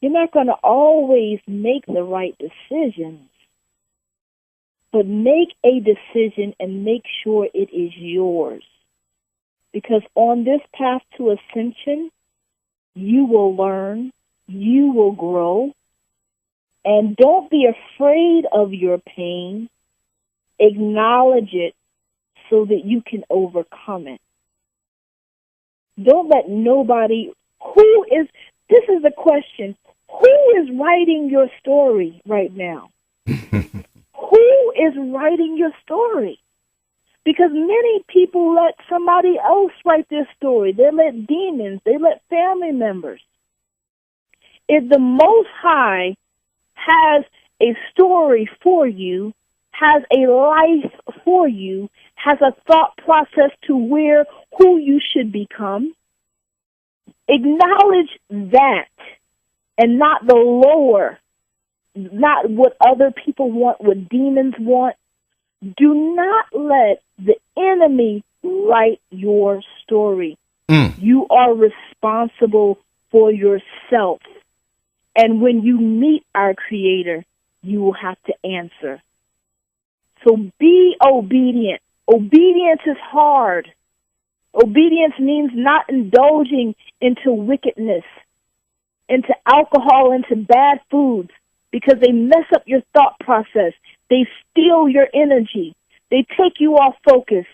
You're not going to always make the right decisions, but make a decision and make sure it is yours. Because on this path to ascension, you will learn, you will grow, and don't be afraid of your pain. Acknowledge it so that you can overcome it. Don't let nobody, this is the question, who is writing your story right now? Who is writing your story? Because many people let somebody else write their story. They let demons, they let family members. If the Most High has a story for you, has a life for you, has a thought process to who you should become, acknowledge that and not the lower, not what other people want, what demons want. Do not let the enemy write your story. You are responsible for yourself. And when you meet our Creator, you will have to answer. So be obedient. Obedience is hard. Obedience means not indulging into wickedness, into alcohol, into bad foods, because they mess up your thought process. They steal your energy. They take you off focus.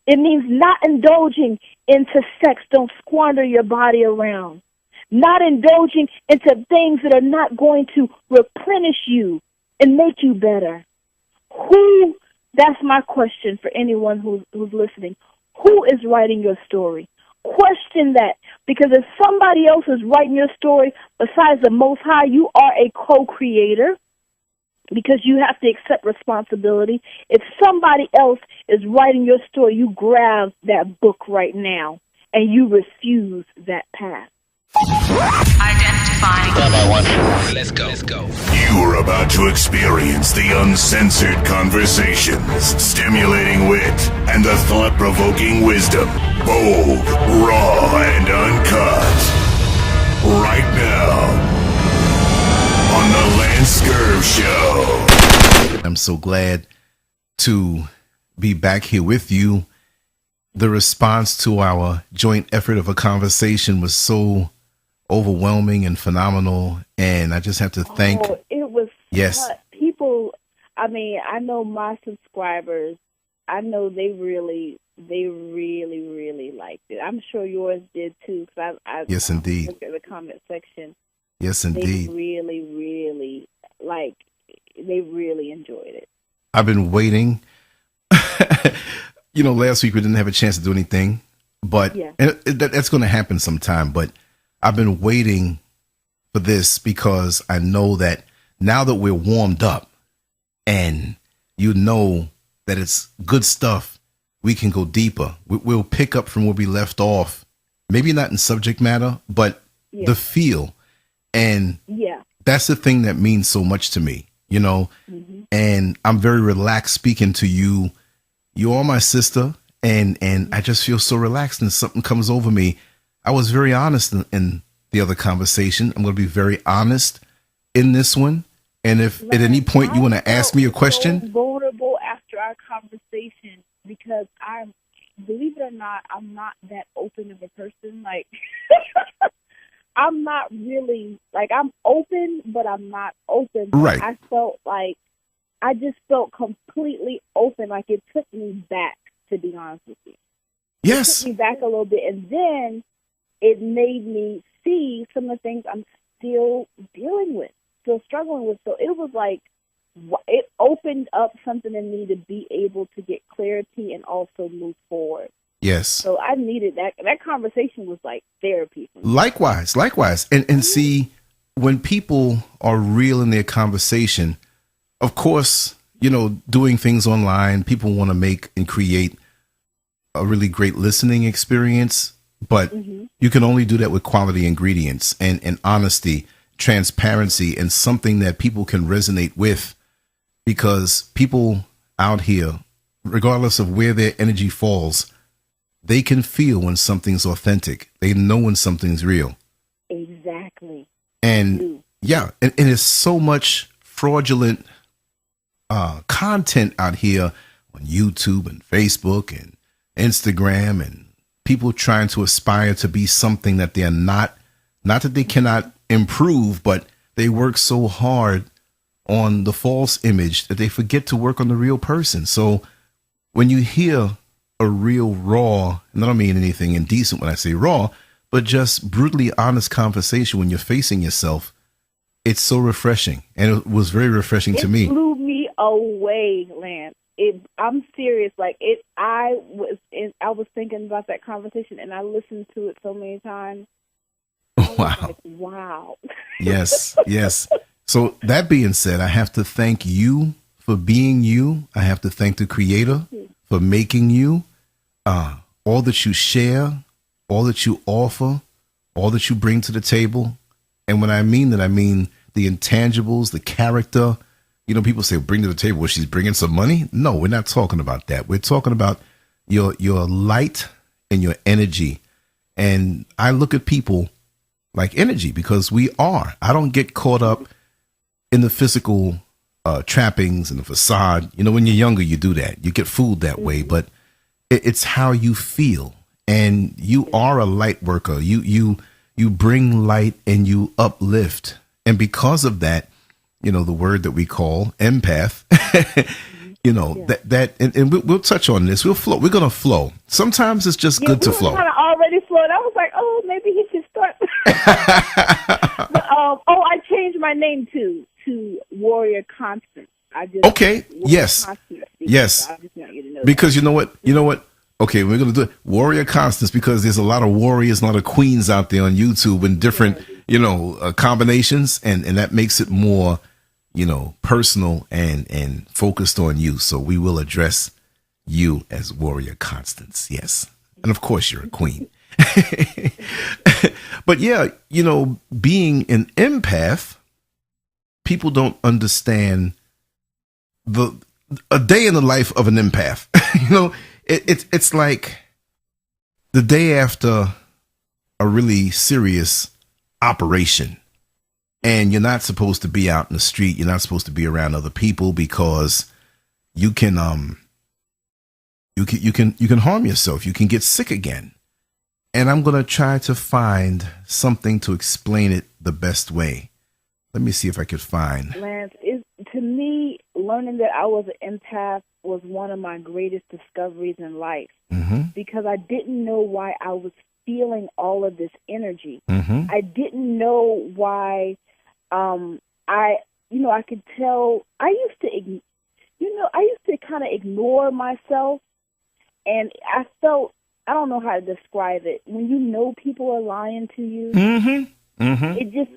It means not indulging into sex. Don't squander your body around. Not indulging into things that are not going to replenish you and make you better. That's my question for anyone who's listening. Who is writing your story? Question that, because if somebody else is writing your story besides the Most High, you are a co-creator, because you have to accept responsibility. If somebody else is writing your story, you grab that book right now and you refuse that path. Identifying. Let's go. You are about to experience the uncensored conversations, stimulating wit, and the thought-provoking wisdom. Bold, raw, and uncut. Right now, on the LanceScurv Show. I'm so glad to be back here with you. The response to our joint effort of a conversation was so overwhelming and phenomenal, and I just have to thank. Oh, it was. Yes. People. I mean, I know my subscribers. I know they really liked it. I'm sure yours did too. Cause I yes, indeed. Looked at the comment section. Yes, indeed. They really enjoyed it. I've been waiting. Last week we didn't have a chance to do anything, but that's going to happen sometime. But I've been waiting for this because I know that now that we're warmed up and that it's good stuff, we can go deeper. We'll pick up from where we left off, maybe not in subject matter, but the feel. And that's the thing that means so much to me, and I'm very relaxed speaking to you. You are my sister, and I just feel so relaxed, and something comes over me. I was very honest in the other conversation. I'm going to be very honest in this one. And if at any point you want to ask me a question. So vulnerable after our conversation, because believe it or not, I'm not that open of a person. Like, I'm not really, I'm open, but I'm not open. Right. I just felt completely open. Like, it took me back, to be honest with you. Yes. It took me back a little bit. And then it made me see some of the things I'm still dealing with, still struggling with. So it was like, it opened up something in me to be able to get clarity and also move forward. Yes. So I needed that. That conversation was like therapy for me. Likewise. And see, when people are real in their conversation, of course, doing things online, people want to make and create a really great listening experience, but you can only do that with quality ingredients and honesty, transparency, and something that people can resonate with, because people out here, regardless of where their energy falls, they can feel when something's authentic. They know when something's real. Exactly. And yeah, and there's so much fraudulent content out here on YouTube and Facebook and Instagram, and people trying to aspire to be something that they're not. Not that they cannot improve, but they work so hard on the false image that they forget to work on the real person. So when you hear a real raw, and I don't mean anything indecent when I say raw, but just brutally honest conversation when you're facing yourself, it's so refreshing. And it was very refreshing to me. It blew me away, Lance. I'm serious. I was thinking about that conversation, and I listened to it so many times. Wow. Wow. Yes. So that being said, I have to thank you for being you. I have to thank the Creator for making you. All that you share, all that you offer, all that you bring to the table. And when I mean that, I mean the intangibles, the character. You know, people say, bring to the table, well, she's bringing some money. No, we're not talking about that. We're talking about your light and your energy. And I look at people like energy, because we are. I don't get caught up in the physical trappings and the facade. You know, when you're younger, you do that. You get fooled that way, but it's how you feel. And you are a light worker. You bring light and you uplift. And because of that, you know, the word that we call empath, you know, and we'll touch on this. We'll flow. We're going to flow. Sometimes it's just good to flow. Kind of already flowed. I was like, oh, maybe he should start. But, I changed my name to Warrior Constant. Okay. Yes. Yes. So I just want you to know because you know what? Okay, we're going to do it. Warrior Constance, because there's a lot of warriors, a lot of queens out there on YouTube and different, combinations. And that makes it more, personal and focused on you. So we will address you as Warrior Constance. Yes. And of course, you're a queen. But yeah, being an empath, people don't understand a day in the life of an empath. It's like the day after a really serious operation, and you're not supposed to be out in the street. You're not supposed to be around other people because you can harm yourself. You can get sick again. And I'm going to try to find something to explain it the best way. Let me see if I could find. Lance, to me, learning that I was an empath was one of my greatest discoveries in life, because I didn't know why I was feeling all of this energy. I didn't know why. I could tell. I used to kind of ignore myself, and I felt. I don't know how to describe it. When you know people are lying to you, it just.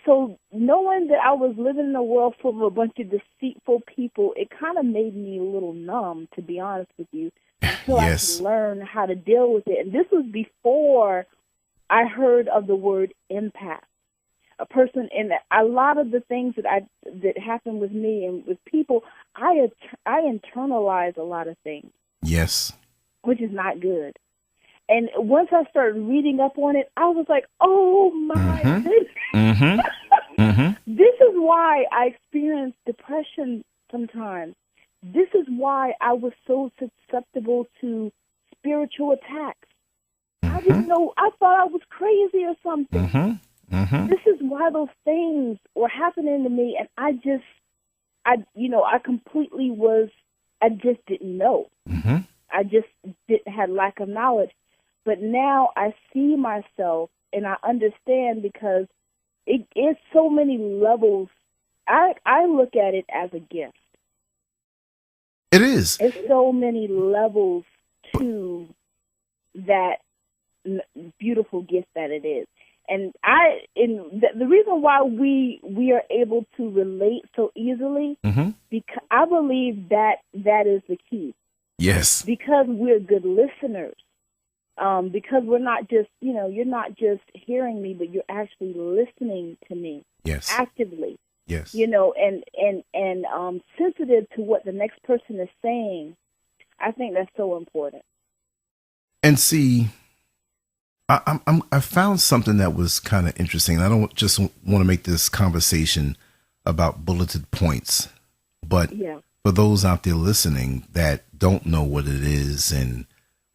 So knowing that I was living in a world full of a bunch of deceitful people, it kind of made me a little numb, to be honest with you, until I could learn how to deal with it. And this was before I heard of the word empath. A person, and a lot of the things that happened with me and with people, I internalize a lot of things. Yes. Which is not good. And once I started reading up on it, I was like, oh, my goodness. This is why I experience depression sometimes. This is why I was so susceptible to spiritual attacks. I didn't know. I thought I was crazy or something. This is why those things were happening to me. And I just didn't know. I just had lack of knowledge. But now I see myself and I understand, because it's so many levels. I look at it as a gift. It is. It's so many levels to that beautiful gift that it is. And the reason why we are able to relate so easily, because I believe that is the key. Yes. Because we're good listeners. Because we're not just, you're not just hearing me, but you're actually listening to me. Yes. Actively. Yes. And sensitive to what the next person is saying. I think that's so important. And see, I found something that was kind of interesting. I don't just want to make this conversation about bulleted points, but for those out there listening that don't know what it is and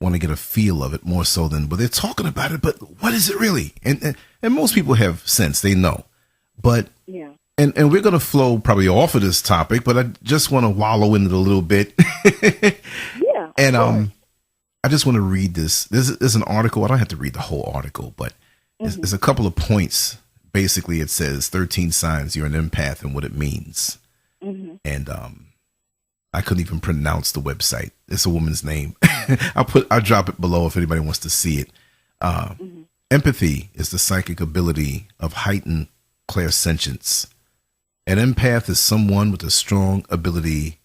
want to get a feel of it more so than, but they're talking about it, but what is it really? And most people have sense, they know, but and we're going to flow probably off of this topic, but I just want to wallow in it a little bit. And I just want to read this. There's an article. I don't have to read the whole article, but there's a couple of points. Basically, it says 13 signs you're an empath and what it means. And I couldn't even pronounce the website. It's a woman's name. I'll drop it below if anybody wants to see it. Empathy is the psychic ability of heightened clairsentience. An empath is someone with a strong ability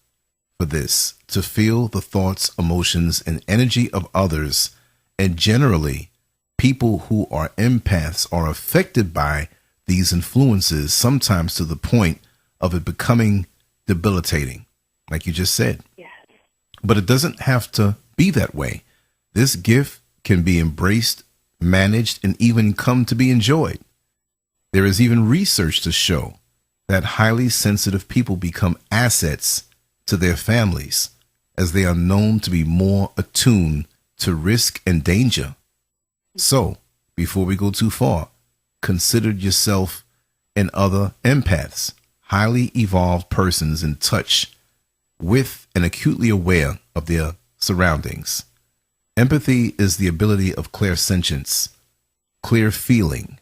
for this, to feel the thoughts, emotions, and energy of others. And generally, people who are empaths are affected by these influences, sometimes to the point of it becoming debilitating, like you just said. But it doesn't have to be that way. This gift can be embraced, managed, and even come to be enjoyed. There is even research to show that highly sensitive people become assets to their families, as they are known to be more attuned to risk and danger. So, before we go too far, consider yourself and other empaths, highly evolved persons in touch with and acutely aware of their surroundings. Empathy is the ability of clairsentience, clear feeling,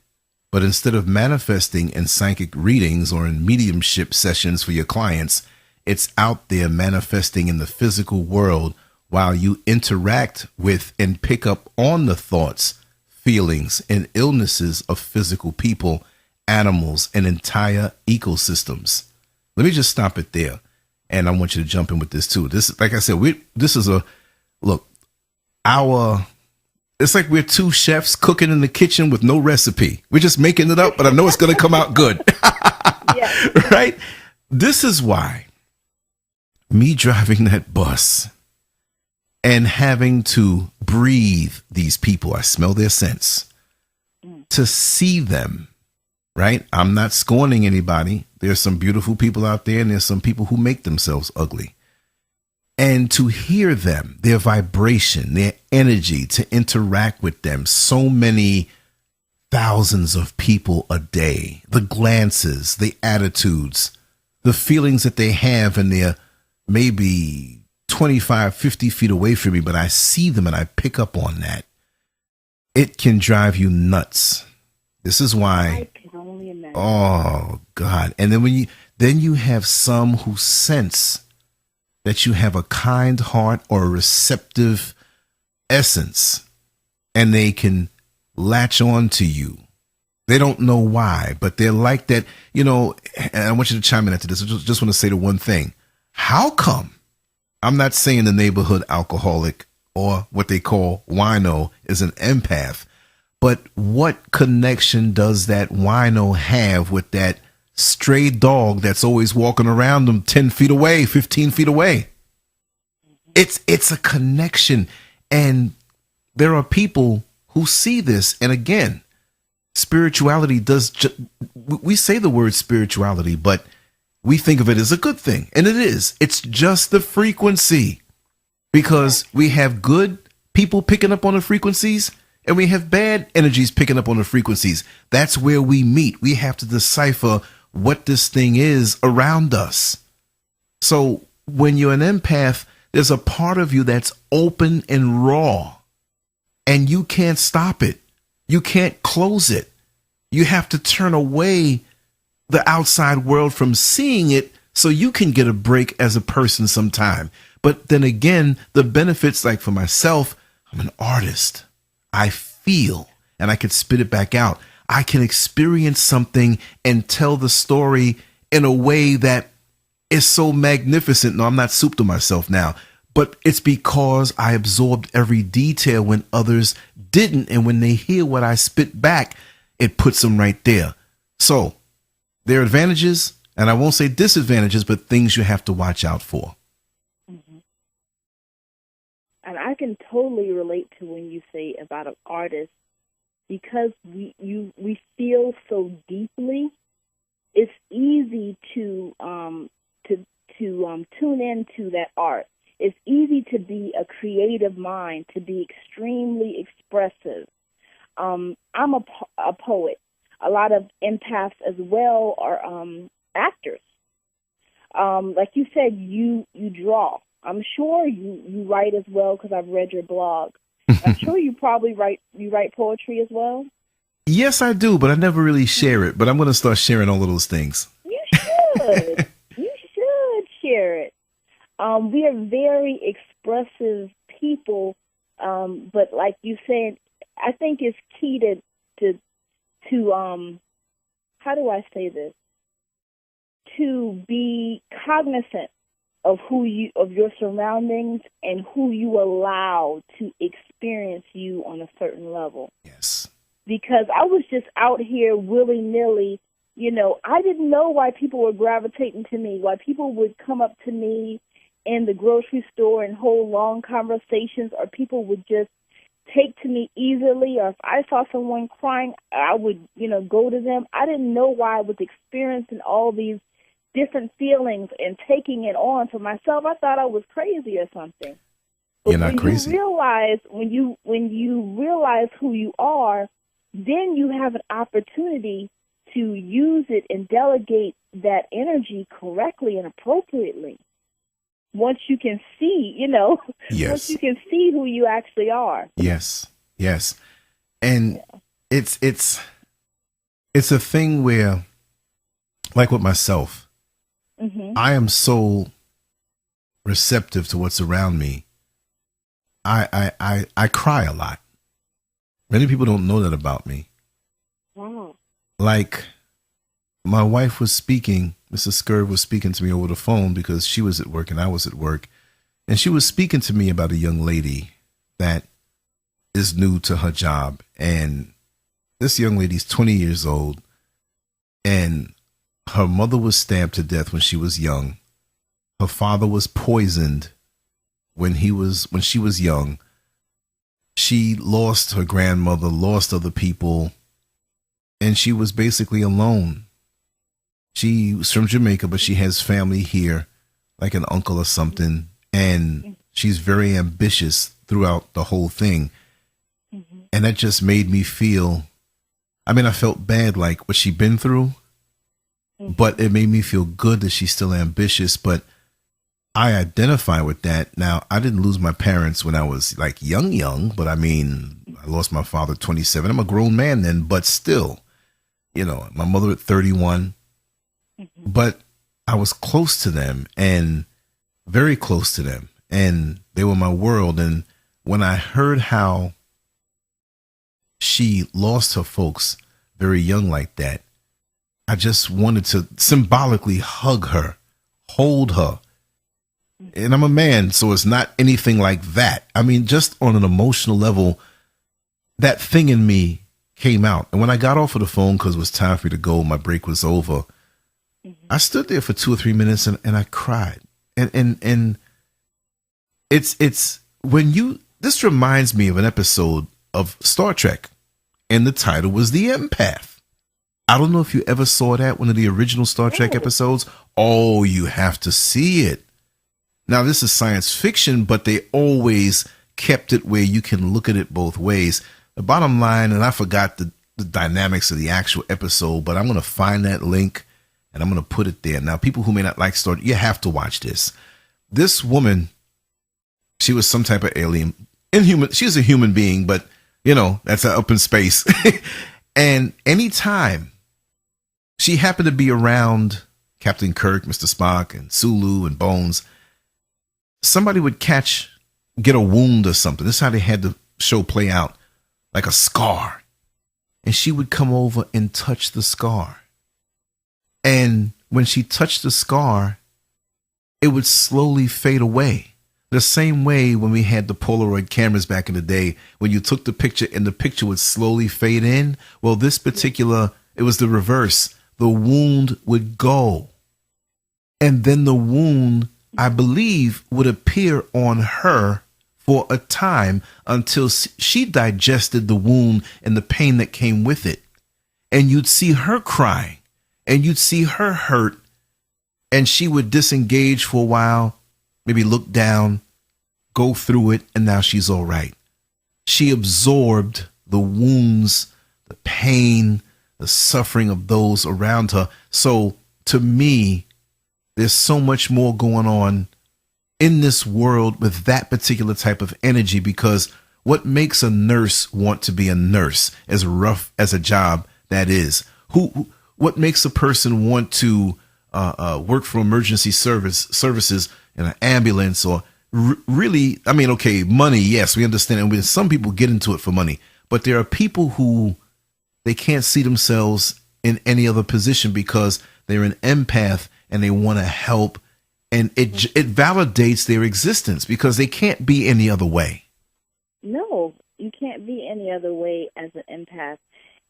but instead of manifesting in psychic readings or in mediumship sessions for your clients, it's out there manifesting in the physical world while you interact with and pick up on the thoughts, feelings, and illnesses of physical people, animals, and entire ecosystems. Let me just stop it there. And I want you to jump in with this too. This, like I said, it's like we're two chefs cooking in the kitchen with no recipe. We're just making it up, but I know it's going to come out good. Right? This is why me driving that bus and having to breathe these people, I smell their scents, to see them, right? I'm not scorning anybody. There's some beautiful people out there, and there's some people who make themselves ugly. And to hear them, their vibration, their energy, to interact with them, so many thousands of people a day, the glances, the attitudes, the feelings that they have, and they're maybe 25, 50 feet away from me, but I see them and I pick up on that. It can drive you nuts. This is why. I can only imagine. Oh God. And then you have some who sense that you have a kind heart or a receptive essence, and they can latch on to you. They don't know why, but they're like that, and I want you to chime in after this. I just want to say the one thing. How come? I'm not saying the neighborhood alcoholic or what they call wino is an empath, but what connection does that wino have with that stray dog that's always walking around them 10 feet away, 15 feet away? It's a connection. And there are people who see this. And again, spirituality we say the word spirituality, but we think of it as a good thing. And it is. It's just the frequency, because we have good people picking up on the frequencies and we have bad energies picking up on the frequencies. That's where we meet. We have to decipher what this thing is around us. So when you're an empath, there's a part of you that's open and raw, and you can't stop it. You can't close it. You have to turn away the outside world from seeing it so you can get a break as a person sometime. But then again, the benefits, like for myself, I'm an artist. I feel, and I can spit it back out. I can experience something and tell the story in a way that is so magnificent. No, I'm not soup to myself now, but it's because I absorbed every detail when others didn't. And when they hear what I spit back, it puts them right there. So there are advantages, and I won't say disadvantages, but things you have to watch out for. And I can totally relate to when you say about an artist because we feel so deeply, it's easy to tune into that art. It's easy to be a creative mind, to be extremely expressive. I'm a poet. A lot of empaths as well are actors. Like you said, you draw. I'm sure you write as well, because I've read your blog. I'm sure you probably write poetry as well. Yes, I do, but I never really share it. But I'm going to start sharing all of those things. You should. You should share it. We are very expressive people, but like you said, I think it's key to how do I say this? To be cognizant of of your surroundings and who you allow to experience you on a certain level. Yes. Because I was just out here willy-nilly, I didn't know why people were gravitating to me, why people would come up to me in the grocery store and hold long conversations, or people would just take to me easily, or if I saw someone crying, I would, go to them. I didn't know why I was experiencing all these different feelings and taking it on for myself. I thought I was crazy or something. But You're not crazy. When you realize who you are, then you have an opportunity to use it and delegate that energy correctly and appropriately. Once you can see, Yes. once you can see who you actually are. Yes. And it's a thing where, like with myself, I am so receptive to what's around me. I cry a lot. Many people don't know that about me. Wow. Like, my wife was speaking, Mrs. Scurv was speaking to me over the phone because she was at work and I was at work. And she was speaking to me about a young lady that is new to her job. And this young lady's 20 years old. And her mother was stabbed to death when she was young. Her father was poisoned when she was young. She lost her grandmother, lost other people, and she was basically alone. She was from Jamaica, but she has family here, like an uncle or something, and she's very ambitious throughout the whole thing. And that just made me feel, I felt bad, like what she'd been through, but it made me feel good that she's still ambitious. But I identify with that. Now, I didn't lose my parents when I was like young, but I lost my father at 27. I'm a grown man then, but still, my mother at 31. But I was close to them, and very close to them, and they were my world. And when I heard how she lost her folks very young like that, I just wanted to symbolically hug her, hold her. And I'm a man, so it's not anything like that. Just on an emotional level, that thing in me came out. And when I got off of the phone, because it was time for me to go, my break was over, I stood there for 2 or 3 minutes and I cried. And it's when this reminds me of an episode of Star Trek, and the title was The Empath. I don't know if you ever saw that, one of the original Star Trek episodes. Oh, you have to see it. Now, this is science fiction, but they always kept it where you can look at it both ways. The bottom line, and I forgot the dynamics of the actual episode, but I'm going to find that link and I'm going to put it there. Now, people who may not like Star Trek, you have to watch this. This woman, she was some type of alien. Inhuman. She's a human being, but, that's up in space. And anytime she happened to be around Captain Kirk, Mr. Spock, and Sulu and Bones, somebody would get a wound or something. This is how they had the show play out, like a scar. And she would come over and touch the scar. And when she touched the scar, it would slowly fade away. The same way when we had the Polaroid cameras back in the day, when you took the picture and the picture would slowly fade in. Well, this particular, it was the reverse. The wound would go. And then the wound, I believe, would appear on her for a time until she digested the wound and the pain that came with it. And you'd see her crying and you'd see her hurt, and she would disengage for a while, maybe look down, go through it, and now she's all right. She absorbed the wounds, the pain, the suffering of those around her. So to me, there's so much more going on in this world with that particular type of energy, because what makes a nurse want to be a nurse, as rough as a job that is? What makes a person want to work for emergency services in an ambulance, or really, I mean, okay, money, yes, we understand. And some people get into it for money, but there are people who they can't see themselves in any other position because they're an empath and they want to help. And it validates their existence because they can't be any other way. No, you can't be any other way as an empath.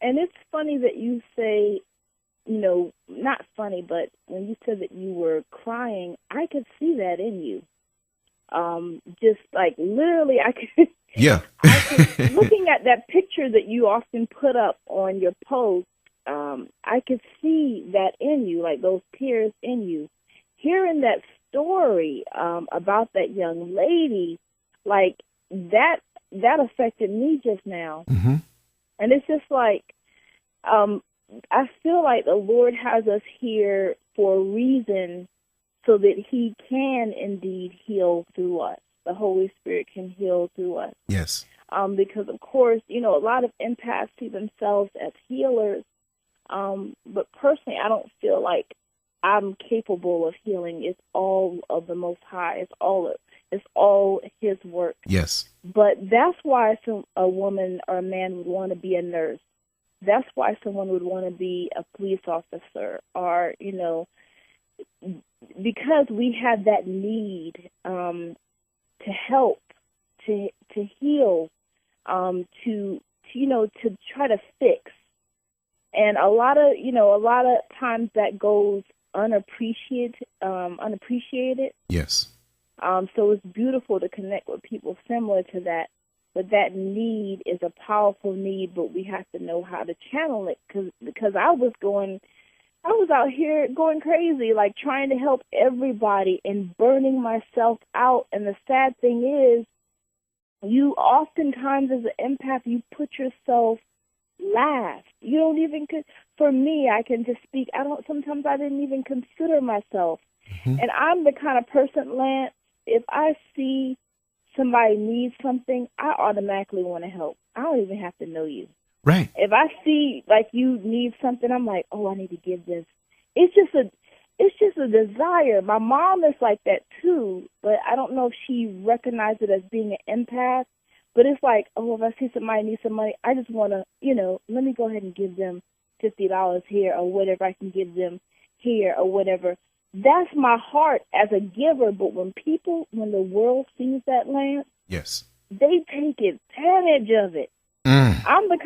And it's funny that you say, not funny, but when you said that you were crying, I could see that in you. Just like literally, I could. Yeah. Looking at that picture that you often put up on your post, I could see that in you, like those tears in you. Hearing that story about that young lady, like that affected me just now. Mm-hmm. And it's just like, I feel like the Lord has us here for a reason, so that he can indeed heal through us. The Holy Spirit can heal through us. Yes. Because, of course, a lot of empaths see themselves as healers. But personally, I don't feel like I'm capable of healing. It's all of the Most High. It's all his work. Yes. But that's why a woman or a man would want to be a nurse. That's why someone would want to be a police officer, or, because we have that need to help, to heal, to try to fix. And a lot of times that goes unappreciated. Yes. So it's beautiful to connect with people similar to that. But that need is a powerful need, but we have to know how to channel it. Because I was out here going crazy, like trying to help everybody and burning myself out. And the sad thing is, you oftentimes as an empath, you put yourself last. You don't even, for me, I can just speak. Sometimes I didn't even consider myself. Mm-hmm. And I'm the kind of person, Lance, if I see somebody needs something, I automatically want to help. I don't even have to know you. Right. If I see like you need something, I'm like, oh, I need to give this. It's just a desire. My mom is like that too, but I don't know if she recognized it as being an empath. But it's like, oh, if I see somebody needs some money, I just want to, let me go ahead and give them $50 here or whatever I can give them here or whatever. That's my heart as a giver. But when the world sees that, Lance, yes, they take advantage of it. I'm the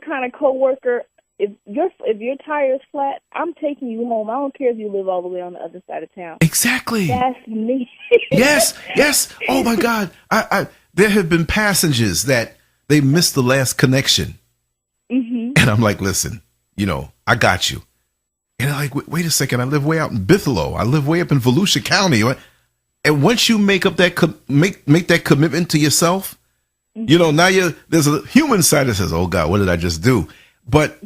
kind of coworker. If your tire is flat, I'm taking you home. I don't care if you live all the way on the other side of town. Exactly. That's me. Yes. Oh my God. There have been passengers that they missed the last connection, and I'm like, listen, I got you. And I'm like, wait a second, I live way out in Buffalo. I live way up in Volusia County. And once you make up that make that commitment to yourself, now there's a human side that says, oh God, what did I just do? But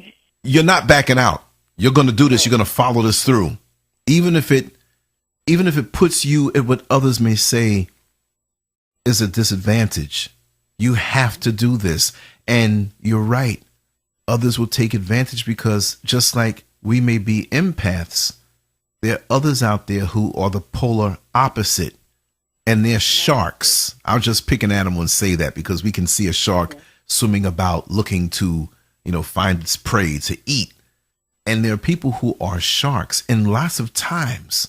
you're not backing out. You're going to do this. You're going to follow this through. Even if it puts you at what others may say is a disadvantage, you have to do this. And you're right. Others will take advantage because just like we may be empaths, there are others out there who are the polar opposite, and they're sharks. I'll just pick an animal and say that because we can see a shark swimming about looking to, find its prey to eat. And there are people who are sharks. And lots of times,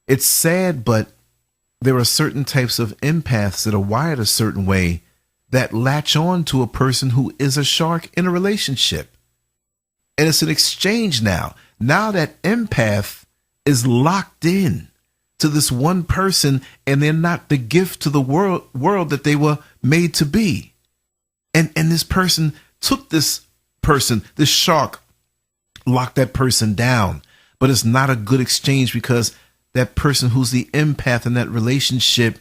it's sad, but there are certain types of empaths that are wired a certain way that latch on to a person who is a shark in a relationship. And it's an exchange now. Now that empath is locked in to this one person, and they're not the gift to the world that they were made to be. And this person took this shark, locked that person down. But it's not a good exchange, because that person who's the empath in that relationship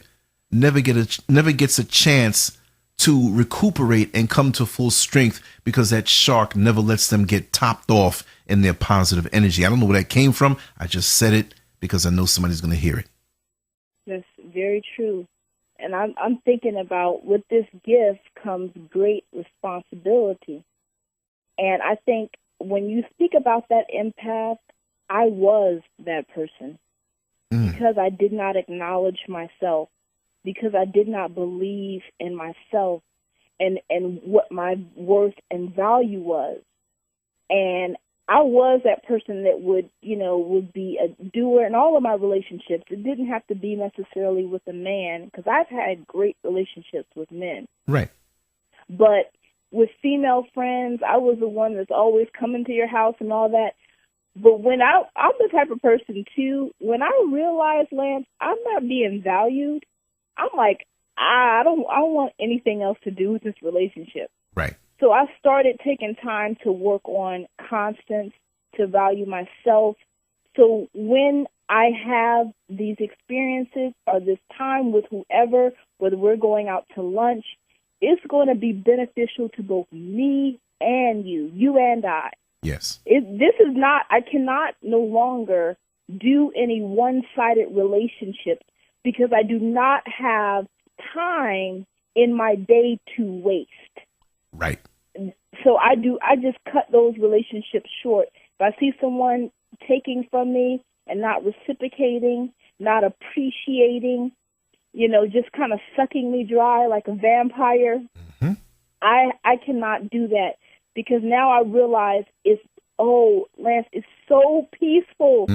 never gets a chance to recuperate and come to full strength, because that shark never lets them get topped off in their positive energy. I don't know where that came from. I just said it because I know somebody's going to hear it. That's very true. And I'm thinking about, with this gift comes great responsibility. And I think when you speak about that empath, I was that person because I did not acknowledge myself, because I did not believe in myself and what my worth and value was. And I was that person that would be a doer in all of my relationships. It didn't have to be necessarily with a man, because I've had great relationships with men. Right. But with female friends, I was the one that's always coming to your house and all that. But when I'm the type of person, too, when I realized, Lance, I'm not being valued, I'm like, I don't want anything else to do with this relationship. Right. So I started taking time to work on constants, to value myself. So when I have these experiences or this time with whoever, whether we're going out to lunch, it's going to be beneficial to both me and you and I. Yes. I cannot no longer do any one-sided relationships, because I do not have time in my day to waste. Right. So I just cut those relationships short. If I see someone taking from me and not reciprocating, not appreciating, just kind of sucking me dry like a vampire, I cannot do that, because now I realize Lance, it's so peaceful.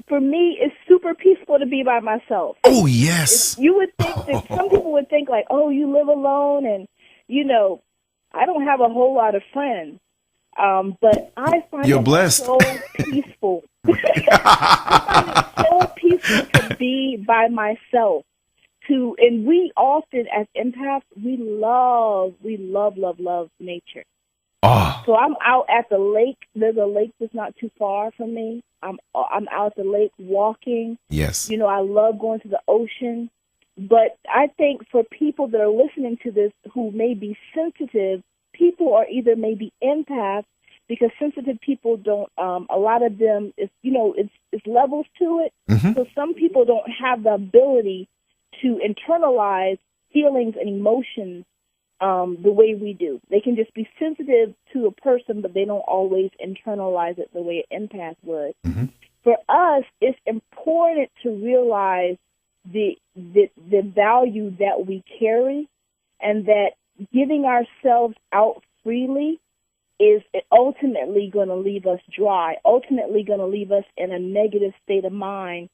For me, it's super peaceful to be by myself. Oh, yes. You would think that some people would think like, oh, you live alone, and, I don't have a whole lot of friends, but I find You're it blessed. So peaceful. I find it so peaceful to be by myself. And we often, as empaths, we love nature. Oh. So I'm out at the lake. There's a lake that's not too far from me. I'm out at the lake walking. Yes. I love going to the ocean. But I think for people that are listening to this who may be sensitive, people are either maybe empaths, because sensitive people don't, a lot of them, it's levels to it. So some people don't have the ability to internalize feelings and emotions the way we do. They can just be sensitive to a person, but they don't always internalize it the way an empath would. For us, it's important to realize the value that we carry, and that giving ourselves out freely is ultimately going to leave us dry, ultimately going to leave us in a negative state of mind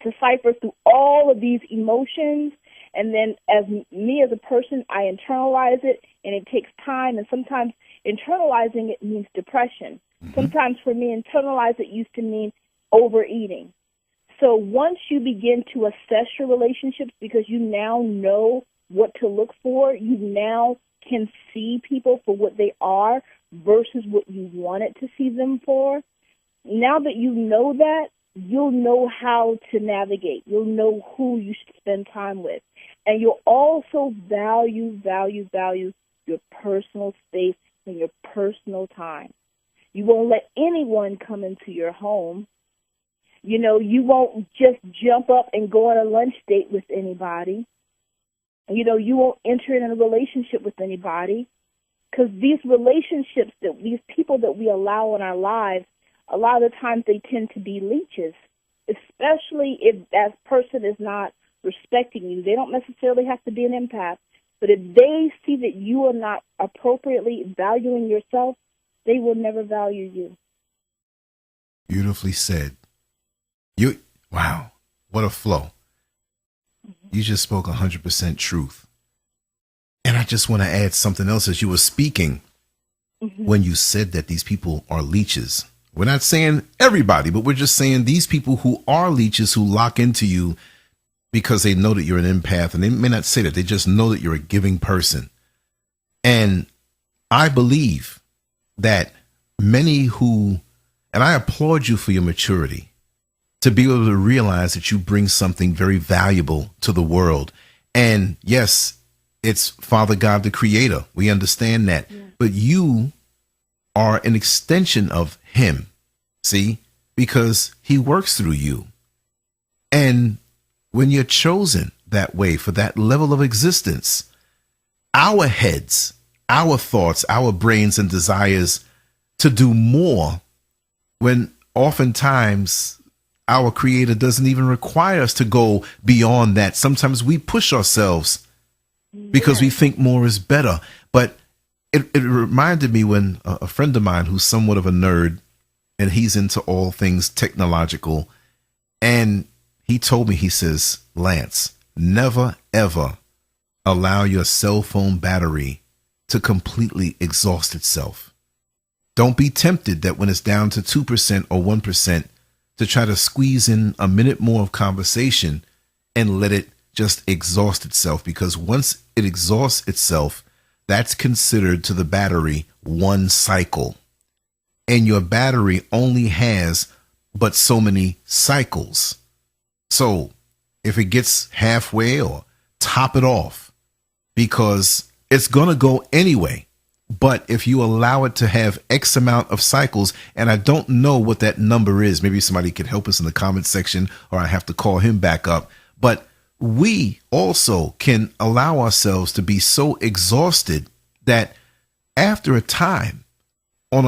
to cipher through all of these emotions. And then as a person, I internalize it, and it takes time. And sometimes internalizing it means depression. Sometimes for me, internalize it used to mean overeating. So once you begin to assess your relationships, because you now know what to look for, you now can see people for what they are versus what you wanted to see them for. Now that you know that, you'll know how to navigate. You'll know who you should spend time with. And you'll also value your personal space and your personal time. You won't let anyone come into your home. You won't just jump up and go on a lunch date with anybody. You won't enter in a relationship with anybody, because these relationships, these people that we allow in our lives, a lot of the times they tend to be leeches, especially if that person is not respecting you. They don't necessarily have to be an empath, but if they see that you are not appropriately valuing yourself, they will never value you. Beautifully said. Wow, what a flow. You just spoke 100% truth. And I just want to add something else as you were speaking. When you said that these people are leeches, We're not saying everybody, but we're just saying these people who are leeches, who lock into you because they know that you're an empath, and they may not say that, they just know that you're a giving person. And I believe that many and I applaud you for your maturity to be able to realize that you bring something very valuable to the world. And yes, it's Father God, the Creator. We understand that. Yeah. But you are an extension of Him, see, because He works through you. And when you're chosen that way for that level of existence, our heads, our thoughts, our brains and desires to do more, when oftentimes our Creator doesn't even require us to go beyond that. Sometimes we push ourselves because we think more is better. But it reminded me when a friend of mine who's somewhat of a nerd, and he's into all things technological, and he told me, he says, Lance, never, ever allow your cell phone battery to completely exhaust itself. Don't be tempted that when it's down to 2% or 1% to try to squeeze in a minute more of conversation and let it just exhaust itself, because once it exhausts itself, that's considered to the battery one cycle. And your battery only has but so many cycles. So if it gets halfway, or top it off, because it's going to go anyway. But if you allow it to have X amount of cycles, and I don't know what that number is, maybe somebody could help us in the comment section, or I have to call him back up. But we also can allow ourselves to be so exhausted that after a time, on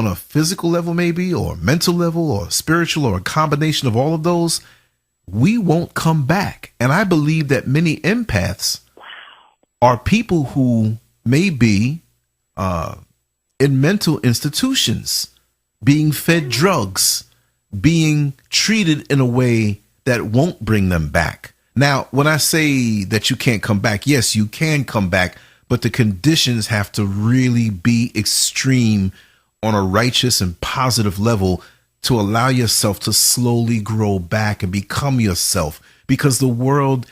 a physical level, maybe, or mental level, or spiritual, or a combination of all of those, we won't come back. And I believe that many empaths are people who may be in mental institutions, being fed drugs, being treated in a way that won't bring them back. Now, when I say that you can't come back, yes, you can come back, but the conditions have to really be extreme on a righteous and positive level to allow yourself to slowly grow back and become yourself, because the world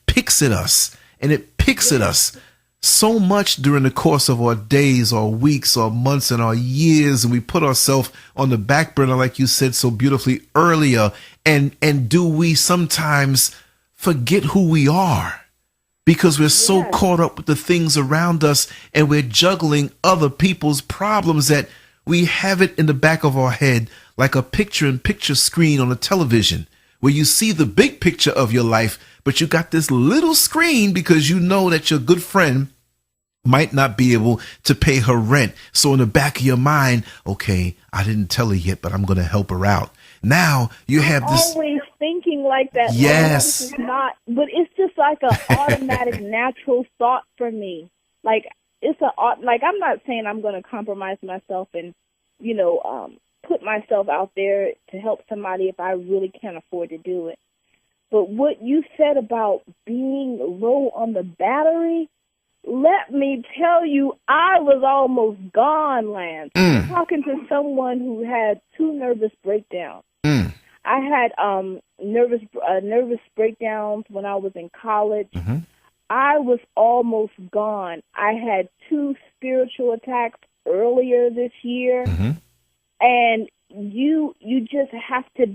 picks at us, and it picks at us so much during the course of our days or weeks or months and our years, and we put ourselves on the back burner, like you said so beautifully earlier. And do we sometimes forget who we are because we're so caught up with the things around us, and we're juggling other people's problems that we have it in the back of our head like a picture-in-picture screen on a television, where you see the big picture of your life, but you got this little screen because you know that your good friend might not be able to pay her rent. So in the back of your mind, okay, I didn't tell her yet, but I'm going to help her out. Now you have this. Always thinking like that. Yes. This is not, but it's just like an automatic, natural thought for me. Like I'm not saying I'm going to compromise myself and, put myself out there to help somebody if I really can't afford to do it. But what you said about being low on the battery, let me tell you, I was almost gone, Lance. I'm talking to someone who had 2 nervous breakdowns. I had nervous breakdowns when I was in college. Mm-hmm. I was almost gone. I had 2 spiritual attacks earlier this year. Mm-hmm. And you just have to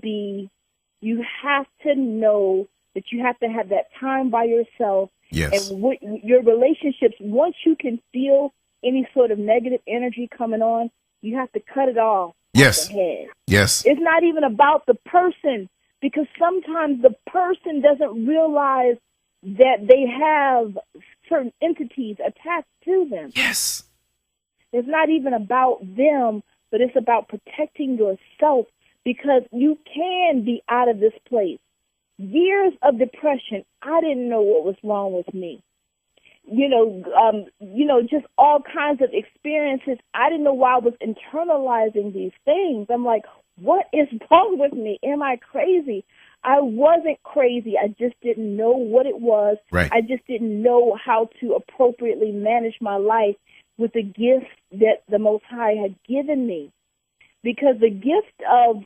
know that you have to have that time by yourself. Yes. And your relationships, once you can feel any sort of negative energy coming on, you have to cut it off. Yes. The head. Yes. It's not even about the person, because sometimes the person doesn't realize that they have certain entities attached to them. Yes. It's not even about them, but it's about protecting yourself, because you can be out of this place. Years of depression, I didn't know what was wrong with me. Just all kinds of experiences. I didn't know why I was internalizing these things. I'm like, what is wrong with me? Am I crazy? I wasn't crazy. I just didn't know what it was. Right. I just didn't know how to appropriately manage my life with the gifts that the Most High had given me. because the gift of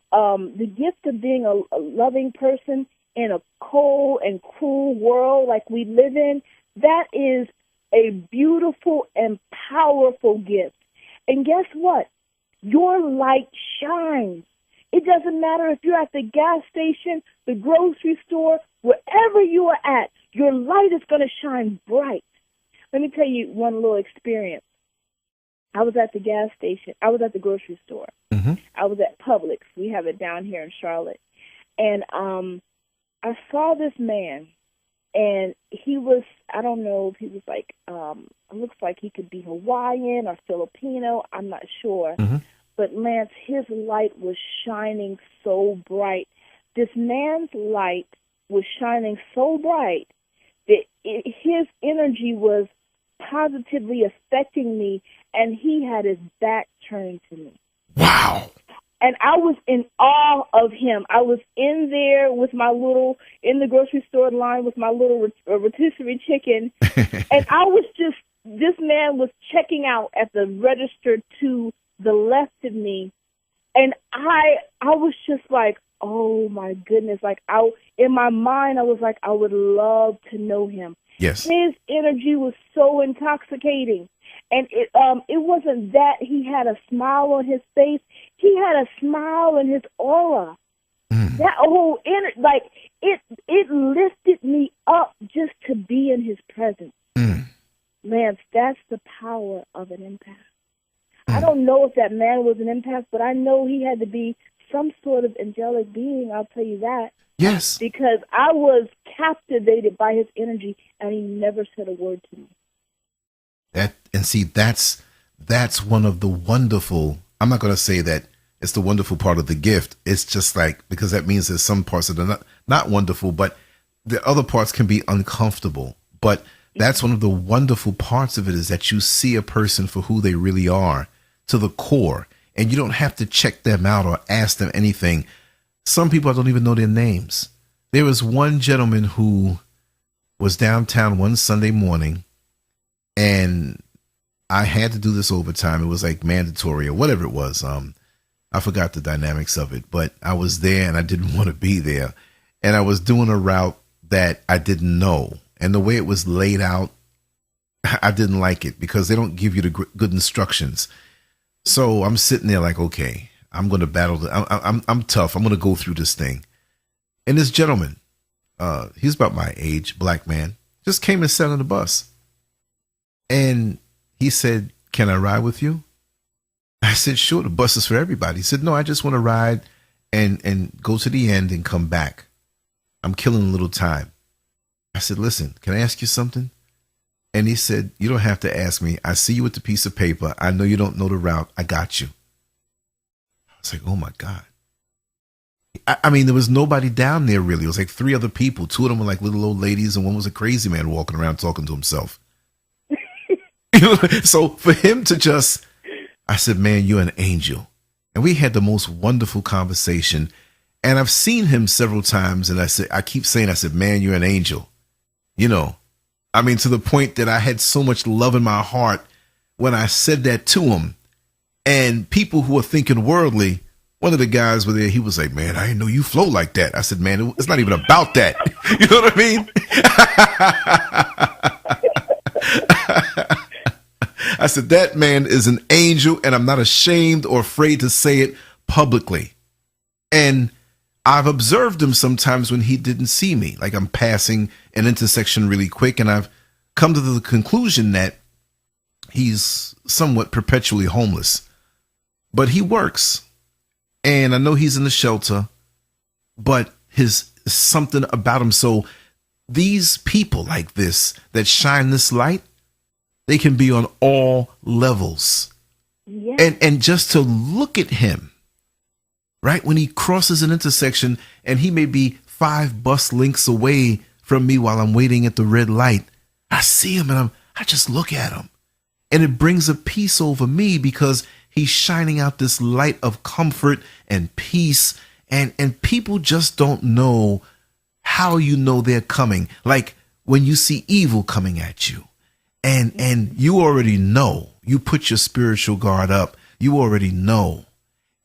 being a loving person in a cold and cruel world like we live in, that is a beautiful and powerful gift. And guess what? Your light shines. It doesn't matter if you're at the gas station, the grocery store, wherever you are at, your light is going to shine bright. Let me tell you one little experience. I was at the gas station. I was at the grocery store. Mm-hmm. I was at Publix. We have it down here in Charlotte. And I saw this man, and he was, I don't know if he was like, it looks like he could be Hawaiian or Filipino. I'm not sure. Mm-hmm. But Lance, his light was shining so bright. This man's light was shining so bright that his energy was positively affecting me, and he had his back turned to me. Wow. And I was in awe of him. I was in there with in the grocery store line with my little rotisserie chicken, and I was just, this man was checking out at the register to the left of me, and I was just like, oh my goodness, like in my mind I was like, I would love to know him. Yes. His energy was so intoxicating, and it wasn't that he had a smile on his face. He had a smile in his aura. That whole it lifted me up just to be in his presence. Lance, that's the power of an empath. I don't know if that man was an empath, but I know he had to be some sort of angelic being, I'll tell you that. Yes. Because I was captivated by his energy, and he never said a word to me. That's one of the wonderful, I'm not going to say that it's the wonderful part of the gift. It's just like, because that means there's some parts that are not wonderful, but the other parts can be uncomfortable. But that's one of the wonderful parts of it, is that you see a person for who they really are to the core, and you don't have to check them out or ask them anything. Some people don't even know their names. There was one gentleman who was downtown one Sunday morning, and I had to do this overtime. It was like mandatory or whatever it was. I forgot the dynamics of it, but I was there and I didn't want to be there. And I was doing a route that I didn't know. And the way it was laid out, I didn't like it, because they don't give you the good instructions. So I'm sitting there like, okay, I'm going to battle. I'm tough. I'm going to go through this thing. And this gentleman, he's about my age, black man, just came and sat on the bus. And he said, "Can I ride with you?" I said, "Sure, the bus is for everybody." He said, "No, I just want to ride and go to the end and come back. I'm killing a little time." I said, "Listen, can I ask you something?" And he said, "You don't have to ask me. I see you with the piece of paper. I know you don't know the route. I got you." I was like, oh my God. I mean, there was nobody down there really. It was like 3 other people. 2 of them were like little old ladies, and one was a crazy man walking around talking to himself. So for him to just, I said, "Man, you're an angel." And we had the most wonderful conversation. And I've seen him several times, and I keep saying, "Man, you're an angel." I mean, to the point that I had so much love in my heart when I said that to him. And people who are thinking worldly, one of the guys were there, he was like, "Man, I didn't know you flow like that." I said, "Man, it's not even about that." You know what I mean? I said, "That man is an angel, and I'm not ashamed or afraid to say it publicly." And I've observed him sometimes when he didn't see me, like I'm passing an intersection really quick, and I've come to the conclusion that he's somewhat perpetually homeless, but he works. And I know he's in the shelter, but his something about him. So these people like this that shine this light, they can be on all levels. Yeah. And just to look at him, right, when he crosses an intersection and he may be 5 bus links away from me while I'm waiting at the red light, I see him and I just look at him. And it brings a peace over me, because he's shining out this light of comfort and peace. And people just don't know how you know they're coming. Like when you see evil coming at you, and you already know, you put your spiritual guard up, you already know.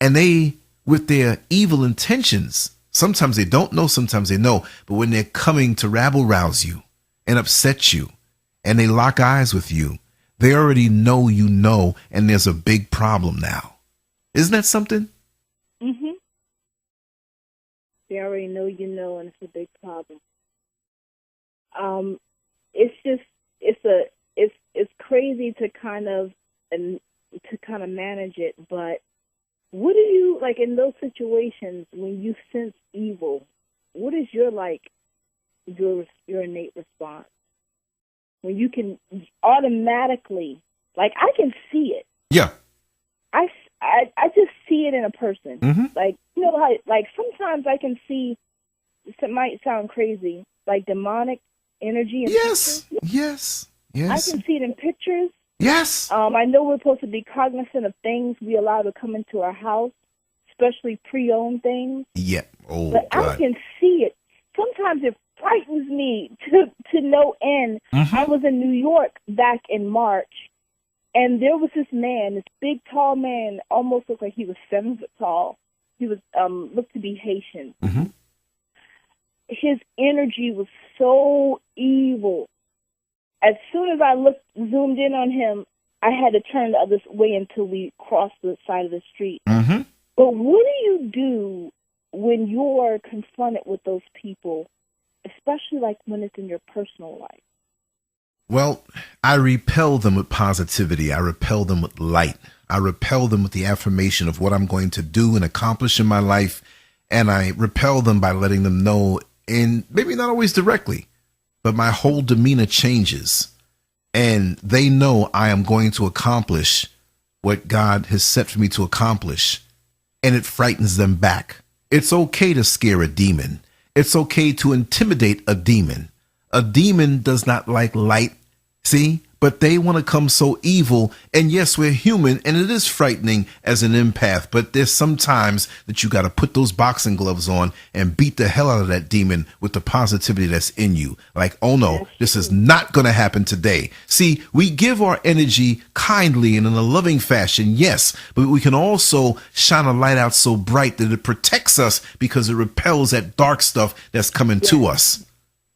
And they, with their evil intentions, sometimes they don't know, sometimes they know, but when they're coming to rabble rouse you and upset you and they lock eyes with you, they already know you know, and there's a big problem now. Isn't that something? Mm-hmm. They already know you know, and it's a big problem. It's crazy to kind of manage it, but what do you, like, in those situations when you sense evil, what is your innate response? When you can automatically, like, I can see it. Yeah. I just see it in a person. Mm-hmm. Like, you know how, like, sometimes I can see, it might sound crazy, like demonic energy in Yes. pictures. Yes. Yes. I can see it in pictures. Yes. I know we're supposed to be cognizant of things we allow to come into our house, especially pre-owned things. Yeah. Oh, but God. I can see it. Sometimes it frightens me to no end. Mm-hmm. I was in New York back in March, and there was this man, this big, tall man, almost looked like he was 7 foot tall. He was looked to be Haitian. Mm-hmm. His energy was so evil. As soon as I zoomed in on him, I had to turn the other way until we crossed the side of the street. Mm-hmm. But what do you do when you're confronted with those people, especially like when it's in your personal life? Well, I repel them with positivity. I repel them with light. I repel them with the affirmation of what I'm going to do and accomplish in my life. And I repel them by letting them know, and maybe not always directly, but my whole demeanor changes. And they know I am going to accomplish what God has set for me to accomplish. And it frightens them back. It's okay to scare a demon. It's okay to intimidate a demon. A demon does not like light. See, but they want to come so evil. And yes, we're human, and it is frightening as an empath. But there's some times that you got to put those boxing gloves on and beat the hell out of that demon with the positivity that's in you. Like, oh no, this is not going to happen today. See, we give our energy kindly and in a loving fashion, yes, but we can also shine a light out so bright that it protects us because it repels that dark stuff that's coming to us.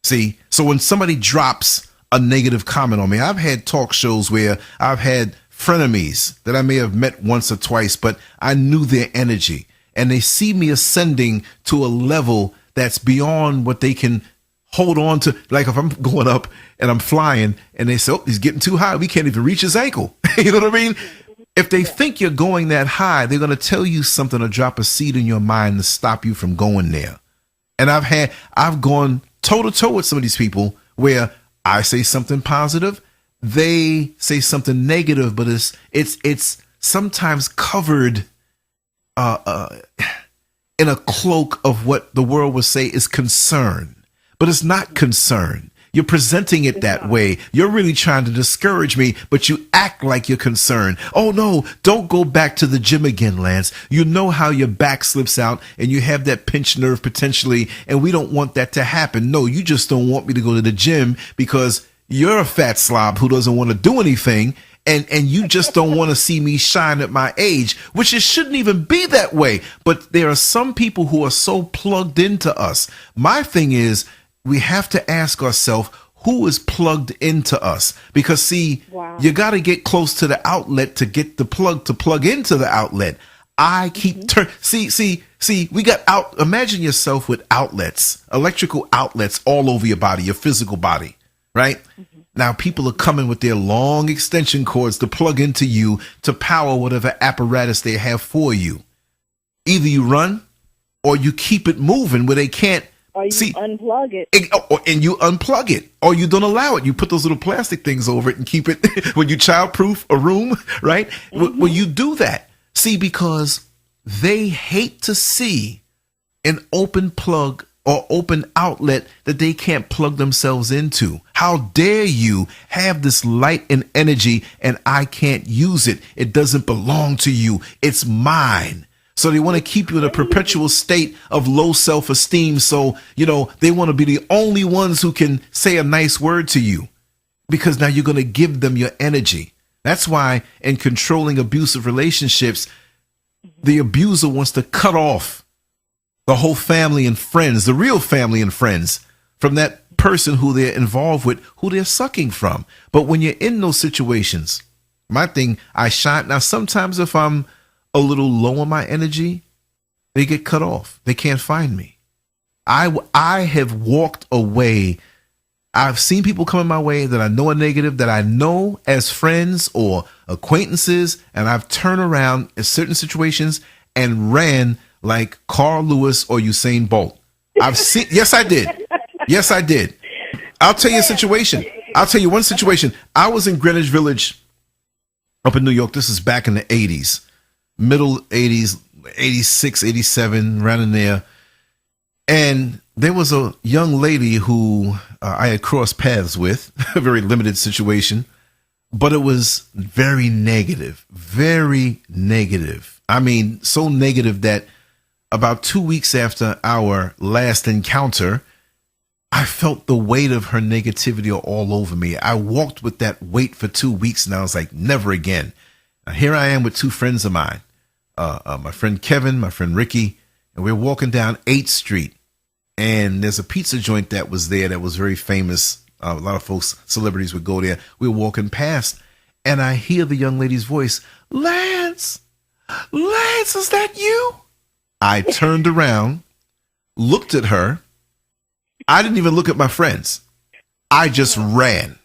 See, so when somebody drops a negative comment on me, I've had talk shows where I've had frenemies that I may have met once or twice, but I knew their energy, and they see me ascending to a level that's beyond what they can hold on to. Like if I'm going up and I'm flying and they say, oh, he's getting too high, we can't even reach his ankle. You know what I mean? If they think you're going that high, they're going to tell you something or drop a seed in your mind to stop you from going there. And I've gone toe to toe with some of these people where I say something positive, they say something negative, but it's sometimes covered in a cloak of what the world would say is concern, but it's not concern. You're presenting it that way. You're really trying to discourage me, but you act like you're concerned. Oh no, don't go back to the gym again, Lance. You know how your back slips out and you have that pinched nerve potentially, and we don't want that to happen. No, you just don't want me to go to the gym because you're a fat slob who doesn't want to do anything, and you just don't want to see me shine at my age, which it shouldn't even be that way. But there are some people who are so plugged into us. My thing is, we have to ask ourselves, who is plugged into us? Because see, you got to get close to the outlet to get the plug to plug into the outlet. I keep see, we got out. Imagine yourself with outlets, electrical outlets all over your body, your physical body, right? Now people are coming with their long extension cords to plug into you to power whatever apparatus they have for you. Either you run or you keep it moving where they can't. Or you unplug it. And you unplug it. Or you don't allow it. You put those little plastic things over it and keep it when you childproof a room, right? When you do that. See, because they hate to see an open plug or open outlet that they can't plug themselves into. How dare you have this light and energy and I can't use it? It doesn't belong to you. It's mine. So they want to keep you in a perpetual state of low self-esteem. So, they want to be the only ones who can say a nice word to you because now you're going to give them your energy. That's why in controlling abusive relationships, the abuser wants to cut off the whole family and friends, the real family and friends, from that person who they're involved with, who they're sucking from. But when you're in those situations, my thing, I shine. Now, sometimes if I'm a little low on my energy, they get cut off. They can't find me. I have walked away. I've seen people come in my way that I know are negative, that I know as friends or acquaintances, and I've turned around in certain situations and ran like Carl Lewis or Usain Bolt. I've seen, yes, I did. Yes, I did. I'll tell you a situation. I'll tell you one situation. I was in Greenwich Village up in New York. This is back in the 80s, middle 80s, 86, 87, around in there. And there was a young lady who I had crossed paths with, a very limited situation, but it was very negative, very negative. I mean, so negative that about 2 weeks after our last encounter, I felt the weight of her negativity all over me. I walked with that weight for 2 weeks, and I was like, never again. Now, here I am with two friends of mine, my friend Kevin, my friend Ricky, and we're walking down 8th Street, and there's a pizza joint that was there that was very famous. A lot of folks, celebrities would go there. We were walking past, and I hear the young lady's voice, Lance, is that you? I turned around, looked at her. I didn't even look at my friends. I just ran.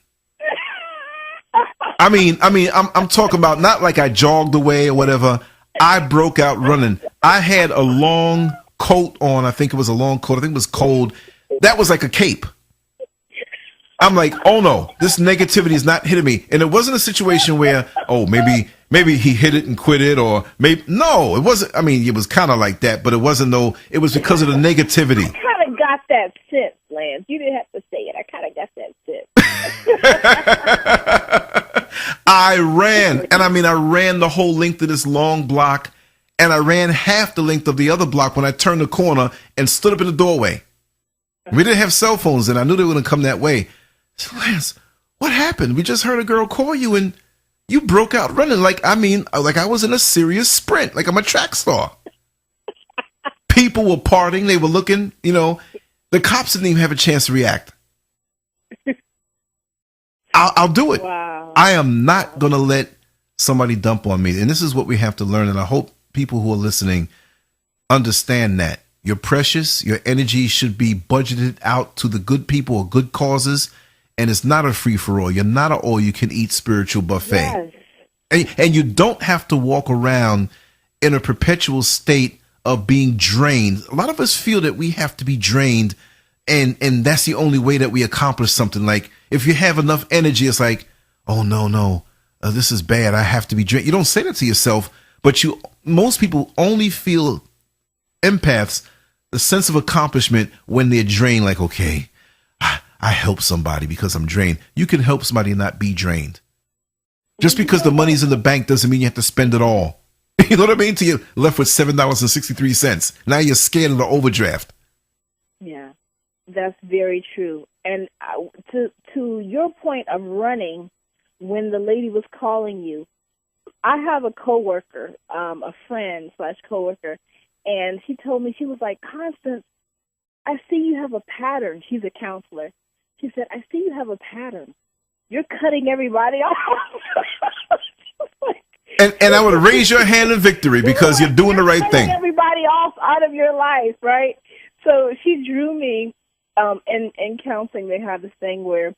I mean, I'm talking about not like I jogged away or whatever. I broke out running. I had a long coat on. I think it was a long coat. I think it was cold. That was like a cape. I'm like, oh no, this negativity is not hitting me. And it wasn't a situation where, oh, maybe he hit it and quit it, or maybe, no, it wasn't. I mean, it was kind of like that, but it wasn't, no, it was because of the negativity. I kind of got that sense, Lance. You didn't have to say it. I kind of got that sense. I ran, and I mean, I ran the whole length of this long block, and I ran half the length of the other block when I turned the corner and stood up in the doorway. We didn't have cell phones, and I knew they were going to come that way. I said, Lance, what happened? We just heard a girl call you, and you broke out running. Like I was in a serious sprint, like I'm a track star. People were partying. They were looking, the cops didn't even have a chance to react. I'll do it. Wow. I am not going to let somebody dump on me. And this is what we have to learn. And I hope people who are listening understand that. You're precious. Your energy should be budgeted out to the good people or good causes. And it's not a free-for-all. You're not an all-you-can-eat spiritual buffet. Yes. And you don't have to walk around in a perpetual state of being drained. A lot of us feel that we have to be drained, and that's the only way that we accomplish something. Like, if you have enough energy, it's like, oh, no, this is bad. I have to be drained. You don't say that to yourself, but most people only feel, empaths, the sense of accomplishment when they're drained. Like, okay, I help somebody because I'm drained. You can help somebody and not be drained. Just because the money's in the bank doesn't mean you have to spend it all. You know what I mean? Till you're left with $7.63. Now you're scared of the overdraft. Yeah, that's very true. And to your point of running, when the lady was calling you, I have a coworker, a friend / coworker, and she told me, she was like, Constance, I see you have a pattern. She's a counselor. She said, I see you have a pattern. You're cutting everybody off. And I would raise your hand in victory because you're doing the right thing. Everybody off out of your life, right? So she drew me, in counseling, they have this thing where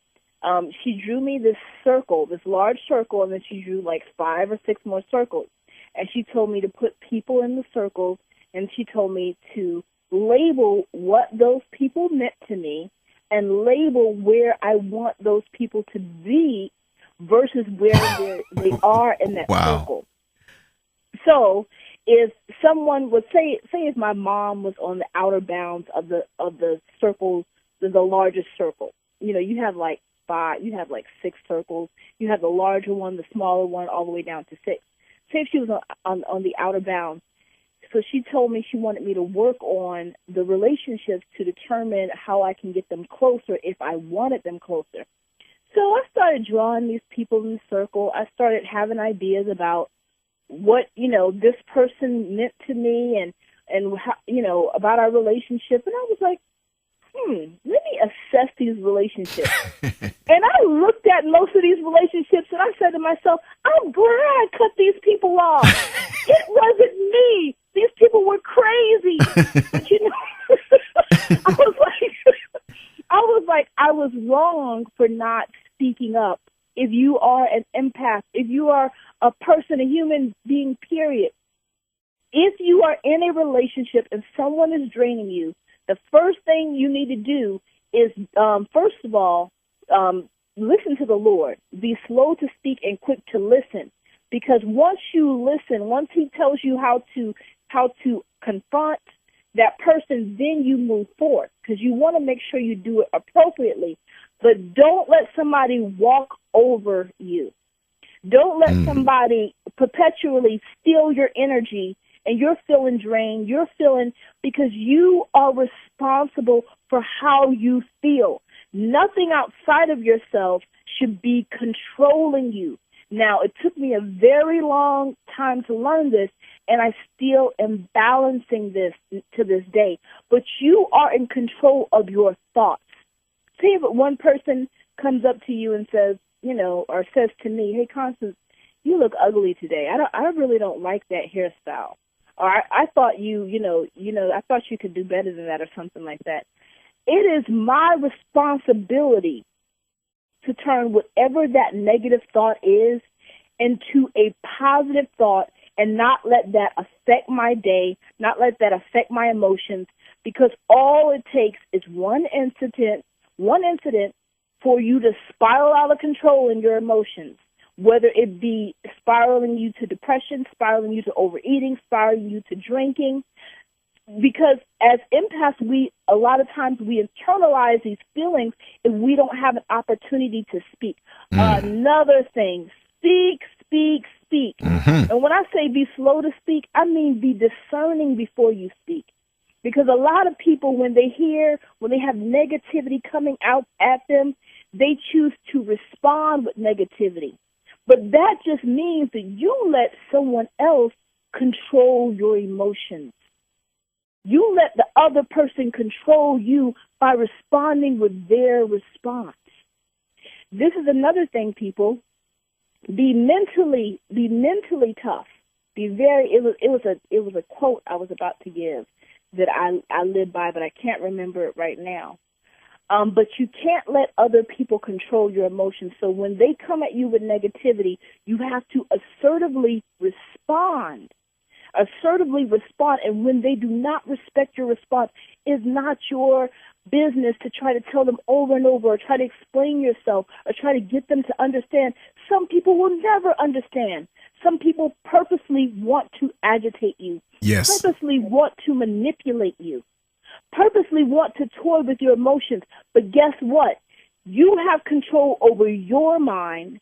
she drew me this circle, this large circle, and then she drew like 5 or 6 more circles. And she told me to put people in the circles, and she told me to label what those people meant to me and label where I want those people to be versus where they are in that circle. So if someone would say if my mom was on the outer bounds of the circle, the largest circle, you have like 5, you have like 6 circles, you have the larger one, the smaller one, all the way down to 6. Say if she was on the outer bounds. So she told me she wanted me to work on the relationships to determine how I can get them closer if I wanted them closer. So I started drawing these people in the circle. I started having ideas about what, this person meant to me and how, about our relationship. And I was like, let me assess these relationships. And I looked at most of these relationships and I said to myself, I'm glad I cut these people off. It wasn't me. These people were crazy. But I was wrong for not speaking up. If you are an empath, if you are a person, a human being, period, if you are in a relationship and someone is draining you, the first thing you need to do is, first of all, listen to the Lord. Be slow to speak and quick to listen. Because once you listen, once he tells you how to confront that person, then you move forward. Because you want to make sure you do it appropriately. But don't let somebody walk over you. Don't let somebody perpetually steal your energy and you're feeling drained. You're feeling, because you are responsible for how you feel. Nothing outside of yourself should be controlling you. Now, it took me a very long time to learn this, and I still am balancing this to this day. But you are in control of your thoughts. Say if one person comes up to you and says, or says to me, hey, Constance, you look ugly today. I really don't like that hairstyle. Or I thought I thought you could do better than that, or something like that. It is my responsibility to turn whatever that negative thought is into a positive thought and not let that affect my day, not let that affect my emotions, because all it takes is one incident for you to spiral out of control in your emotions, whether it be spiraling you to depression, spiraling you to overeating, spiraling you to drinking. Because as empaths, a lot of times we internalize these feelings if we don't have an opportunity to speak. Another thing, speak. Mm-hmm. And when I say be slow to speak, I mean be discerning before you speak. Because a lot of people, when they have negativity coming out at them, they choose to respond with negativity. But that just means that you let someone else control your emotions. You let the other person control you by responding with their response. This is another thing, people. Be mentally tough. It was a quote I was about to give that I live by, but I can't remember it right now. But you can't let other people control your emotions. So when they come at you with negativity, you have to assertively respond. And when they do not respect your response, it's not your business to try to tell them over and over, or try to explain yourself, or try to get them to understand. Some people will never understand. Some people purposely want to agitate you. Yes. Purposely want to manipulate you. Purposely want to toy with your emotions. But guess what? You have control over your mind,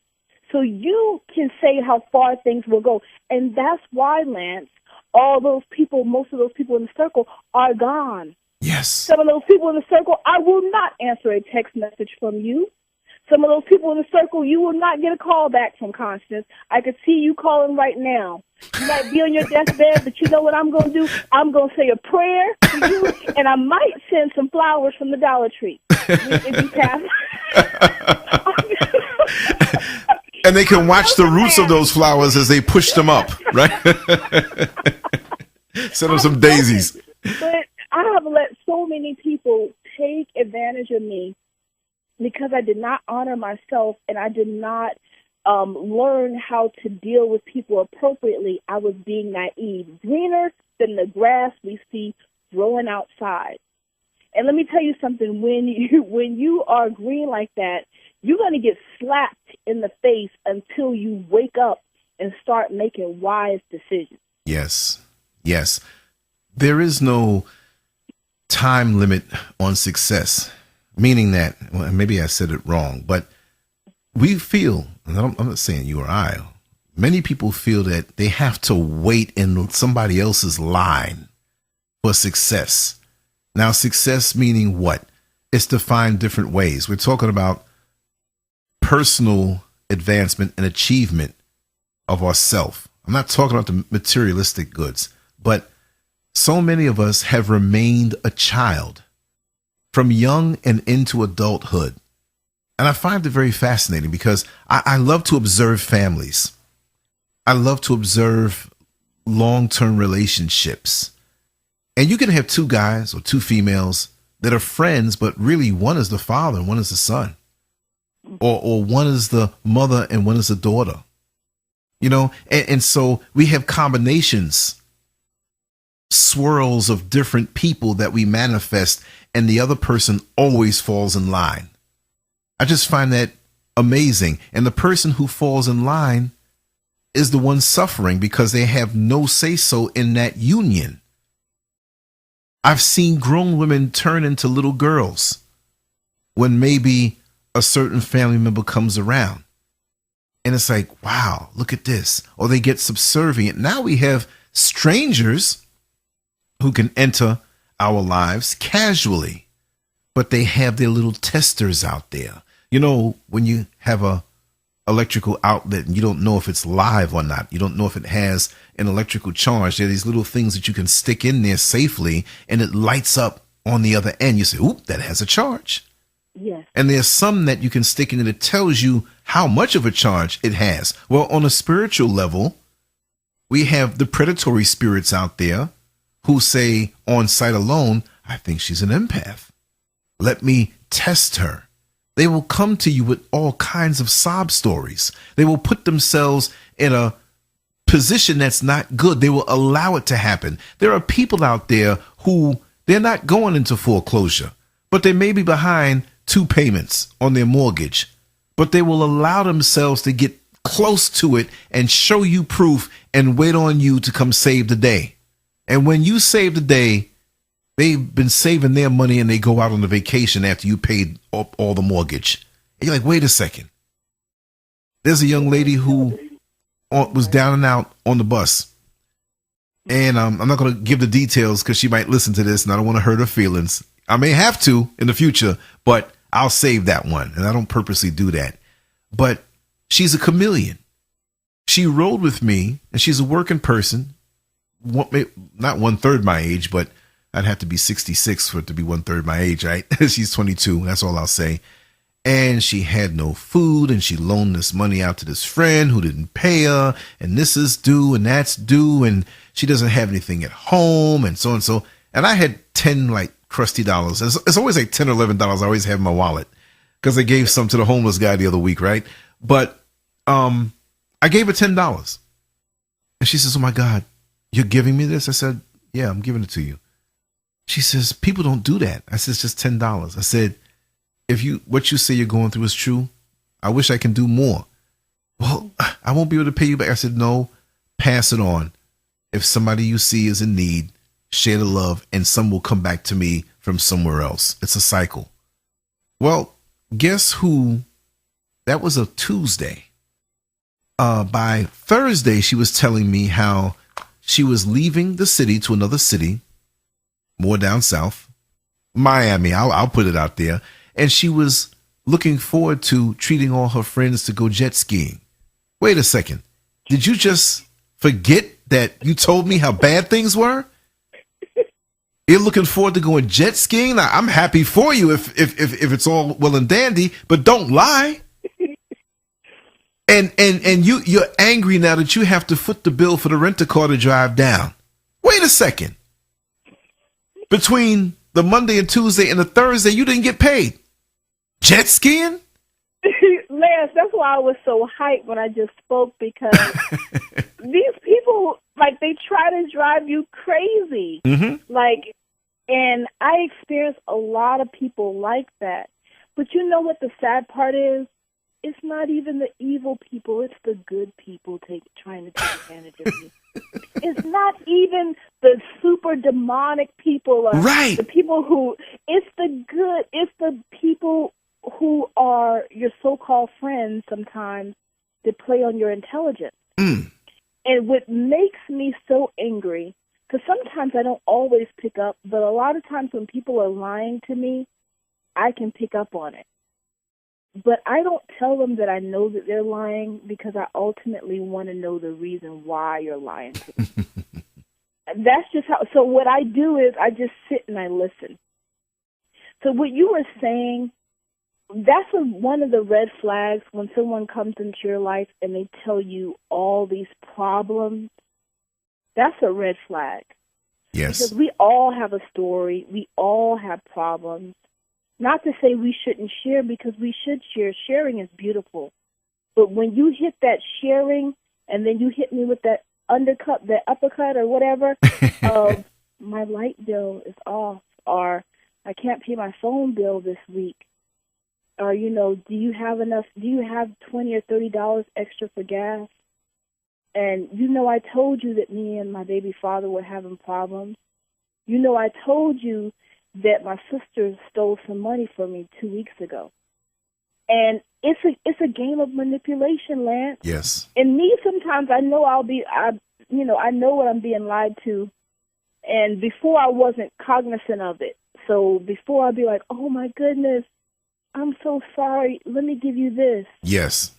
so you can say how far things will go. And that's why, Lance, most of those people in the circle are gone. Yes. Some of those people in the circle, I will not answer a text message from you. Some of those people in the circle, you will not get a call back from Constance. I could see you calling right now. You might be on your deathbed, but you know what I'm going to do? I'm going to say a prayer for you, and I might send some flowers from the Dollar Tree if you pass. And they can watch the roots of those flowers as they push them up, right? Send them some daisies. But I have let so many people take advantage of me because I did not honor myself and I did not learn how to deal with people appropriately. I was being naive, greener than the grass we see growing outside. And let me tell you something, when you are green like that, you're going to get slapped in the face until you wake up and start making wise decisions. Yes. Yes. There is no time limit on success, meaning that, well, maybe I said it wrong, but we feel, and I'm not saying you or I, many people feel that they have to wait in somebody else's line for success. Now, success meaning what? It's defined different ways. We're talking about personal advancement and achievement of ourself, I'm not talking about the materialistic goods, but so many of us have remained a child from young and into adulthood. And I find it very fascinating because I love to observe families. I love to observe long-term relationships. And you can have two guys or two females that are friends, but really one is the father and one is the son. Or one is the mother and one is the daughter. You know, and so we have combinations, swirls of different people that we manifest, and the other person always falls in line. I just find that amazing. And the person who falls in line is the one suffering because they have no say-so in that union. I've seen grown women turn into little girls when maybe a certain family member comes around. And it's like, wow, look at this. Or they get subservient. Now we have strangers who can enter our lives casually, but they have their little testers out there. You know, when you have a electrical outlet and you don't know if it's live or not, you don't know if it has an electrical charge. There are these little things that you can stick in there safely and it lights up on the other end. You say, oop, that has a charge. Yes. And there's some that you can stick in and it tells you how much of a charge it has. Well, on a spiritual level, we have the predatory spirits out there who say on sight alone, I think she's an empath. Let me test her. They will come to you with all kinds of sob stories. They will put themselves in a position that's not good. They will allow it to happen. There are people out there who they're not going into foreclosure, but they may be behind 2 payments on their mortgage, but they will allow themselves to get close to it and show you proof and wait on you to come save the day. And when you save the day, they've been saving their money and they go out on the vacation after you paid up all the mortgage. And you're like, wait a second. There's a young lady who was down and out on the bus. And I'm not going to give the details because she might listen to this and I don't want to hurt her feelings. I may have to in the future, but I'll save that one. And I don't purposely do that. But she's a chameleon. She rode with me and she's a working person. Not 1/3 my age, but I'd have to be 66 for it to be 1/3 my age, right? She's 22. That's all I'll say. And she had no food and she loaned this money out to this friend who didn't pay her. And this is due and that's due. And she doesn't have anything at home and so and so. And I had 10 like crusty dollars. It's always like $10 or $11 I always have in my wallet because I gave some to the homeless guy the other week, right? But I gave her $10. And she says, oh my God, you're giving me this? I said, yeah, I'm giving it to you. She says, people don't do that. I said, it's just $10. I said, if what you say you're going through is true, I wish I can do more. Well, I won't be able to pay you back. I said, no, pass it on. If somebody you see is in need, share the love and some will come back to me from somewhere else. It's a cycle. Well, guess who? That was a Tuesday. By Thursday, she was telling me how she was leaving the city to another city, more down south, Miami. I'll put it out there. And she was looking forward to treating all her friends to go jet skiing. Wait a second. Did you just forget that you told me how bad things were? You're looking forward to going jet skiing? Now, I'm happy for you if it's all well and dandy, but don't lie. And you're angry now that you have to foot the bill for the rent-a-car to drive down. Wait a second. Between the Monday and Tuesday and the Thursday, you didn't get paid. Jet skiing? Lance, that's why I was so hyped when I just spoke because these people, like, they try to drive you crazy. Mm-hmm. Like, and I experience a lot of people like that. But you know what the sad part is? It's not even the evil people. It's the good people trying to take advantage of you. It's not even the super demonic people. Right. The people who, it's the good. It's the people who are your so-called friends sometimes that play on your intelligence. Mm. And what makes me so angry, because sometimes I don't always pick up, but a lot of times when people are lying to me, I can pick up on it. But I don't tell them that I know that they're lying because I ultimately want to know the reason why you're lying to me. That's just how. So what I do is I just sit and I listen. So what you were saying, that's one of the red flags when someone comes into your life and they tell you all these problems. That's a red flag. Yes. Because we all have a story. We all have problems. Not to say we shouldn't share, because we should share. Sharing is beautiful. But when you hit that sharing and then you hit me with that uppercut or whatever, of my light bill is off, or I can't pay my phone bill this week, or, do you have $20 or $30 extra for gas? And I told you that me and my baby father were having problems. I told you that my sister stole some money from me 2 weeks ago. And it's a game of manipulation, Lance. Yes. And me, sometimes I know I know what I'm being lied to. And before I wasn't cognizant of it. So before I'd be like, oh my goodness, I'm so sorry. Let me give you this. Yes.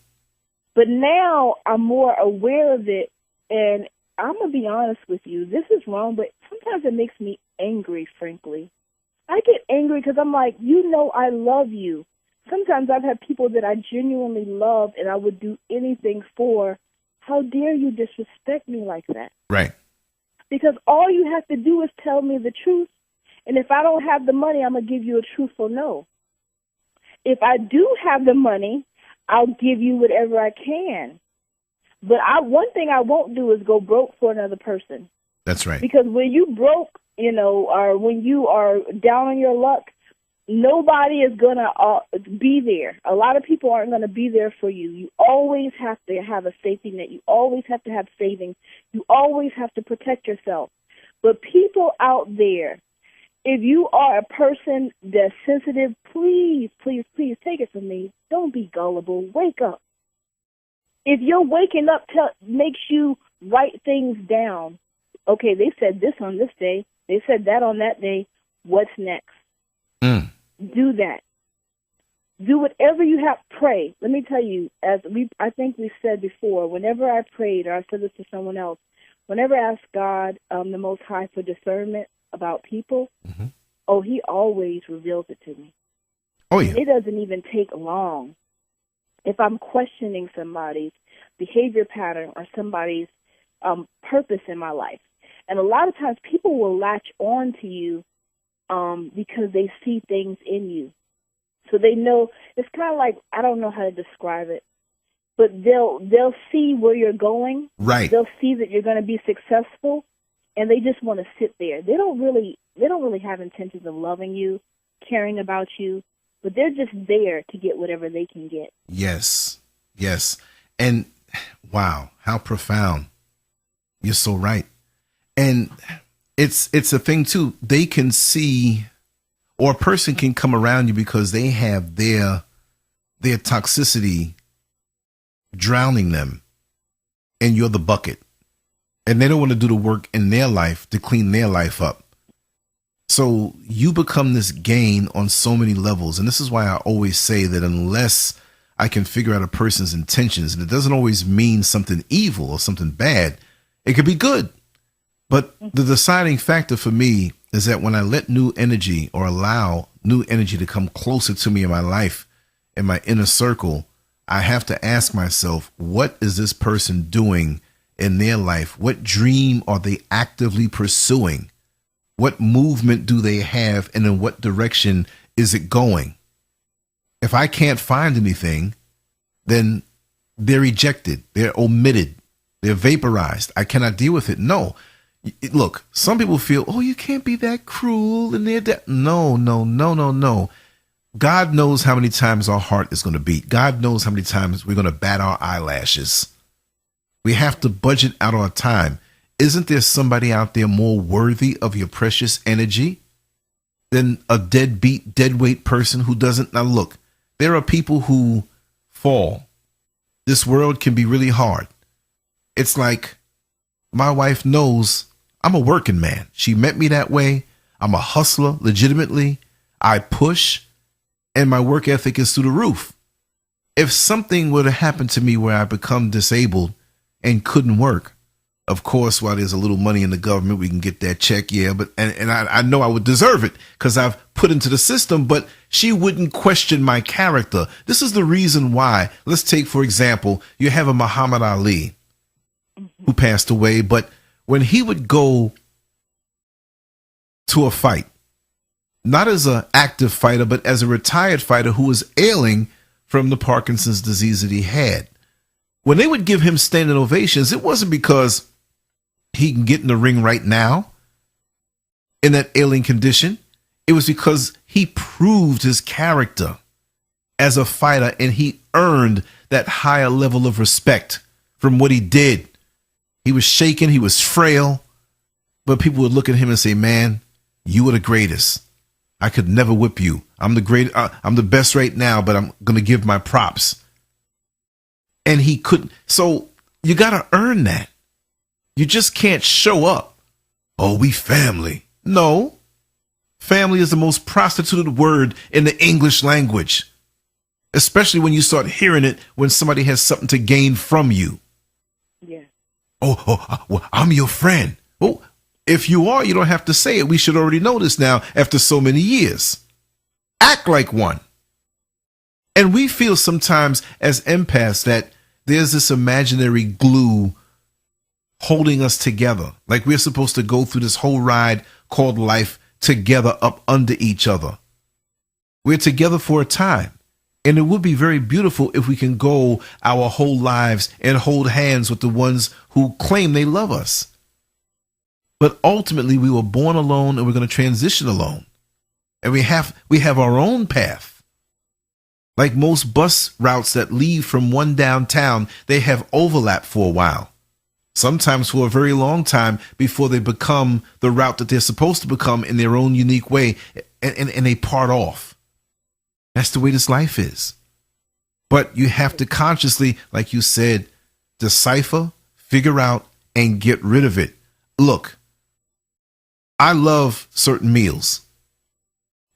But now I'm more aware of it. And I'm going to be honest with you. This is wrong, but sometimes it makes me angry, frankly. I get angry because I'm like, I love you. Sometimes I've had people that I genuinely love and I would do anything for. How dare you disrespect me like that? Right. Because all you have to do is tell me the truth. And if I don't have the money, I'm going to give you a truthful no. If I do have the money, I'll give you whatever I can. But one thing I won't do is go broke for another person. That's right. Because when you broke, or when you are down on your luck, nobody is going to be there. A lot of people aren't going to be there for you. You always have to have a safety net. You always have to have savings. You always have to protect yourself. But people out there, if you are a person that's sensitive, please, please, please take it from me. Don't be gullible. Wake up. If you're waking up, makes you write things down. Okay, they said this on this day. They said that on that day. What's next? Do that. Do whatever you have. Pray. Let me tell you, I think we said before, whenever I prayed, or I said this to someone else, whenever I asked God, the Most High, for discernment about people, He always reveals it to me. Oh, yeah. It doesn't even take long. If I'm questioning somebody's behavior pattern or somebody's purpose in my life, and a lot of times people will latch on to you because they see things in you. So they know, it's kind of like, I don't know how to describe it, but they'll see where you're going. Right. They'll see that you're going to be successful, and they just want to sit there. They don't really have intentions of loving you, caring about you, but they're just there to get whatever they can get. Yes. Yes. And wow, how profound. You're so right. And it's a thing too. They can see, or a person can come around you because they have their toxicity drowning them, and you're the bucket, and they don't want to do the work in their life to clean their life up. So you become this gain on so many levels. And this is why I always say that unless I can figure out a person's intentions, and it doesn't always mean something evil or something bad, it could be good. But the deciding factor for me is that when I let new energy, or allow new energy to come closer to me in my life, in my inner circle, I have to ask myself, what is this person doing in their life? What dream are they actively pursuing? What movement do they have, and in what direction is it going? If I can't find anything, then they're ejected, they're omitted, they're vaporized. I cannot deal with it. No. Look, some people feel, oh, you can't be that cruel, and they're that. No. God knows how many times our heart is going to beat. God knows how many times we're going to bat our eyelashes. We have to budget out our time. Isn't there somebody out there more worthy of your precious energy than a deadbeat, deadweight person who doesn't? Now, look, there are people who fall. This world can be really hard. It's like, my wife knows I'm a working man. She met me that way. I'm a hustler, legitimately. I push, and my work ethic is through the roof. if something were to happen to me where I become disabled and couldn't work, of course, while there's a little money in the government, we can get that check. Yeah, but and I know I would deserve it because I've put into the system, but she wouldn't question my character. This is the reason why. Let's take, for example, you have a Muhammad Ali who passed away, but when he would go to a fight, not as an active fighter, but as a retired fighter who was ailing from the Parkinson's disease that he had, when they would give him standing ovations, it wasn't because he can get in the ring right now in that ailing condition. It was because he proved his character as a fighter, and he earned that higher level of respect from what he did. He was shaken, he was frail, but people would look at him and say, man, you were the greatest. I could never whip you. I'm the best right now, but I'm going to give my props. And he couldn't. So you got to earn that. You just can't show up. Oh, we family. No. Family is the most prostituted word in the English language, especially when you start hearing it when somebody has something to gain from you. Yeah. Well, I'm your friend. Well, if you are, you don't have to say it. We should already know this now after so many years. Act like one. And we feel sometimes as empaths that there's this imaginary glue holding us together. Like we're supposed to go through this whole ride called life together up under each other. We're together for a time. And it would be very beautiful if we can go our whole lives and hold hands with the ones who claim they love us. But ultimately, we were born alone and we're going to transition alone. And we have our own path. Like most bus routes that leave from one downtown, they have overlap for a while. Sometimes for a very long time before they become the route that they're supposed to become in their own unique way, and they part off. That's the way this life is. But you have to consciously, like you said, decipher, figure out, and get rid of it. Look, I love certain meals.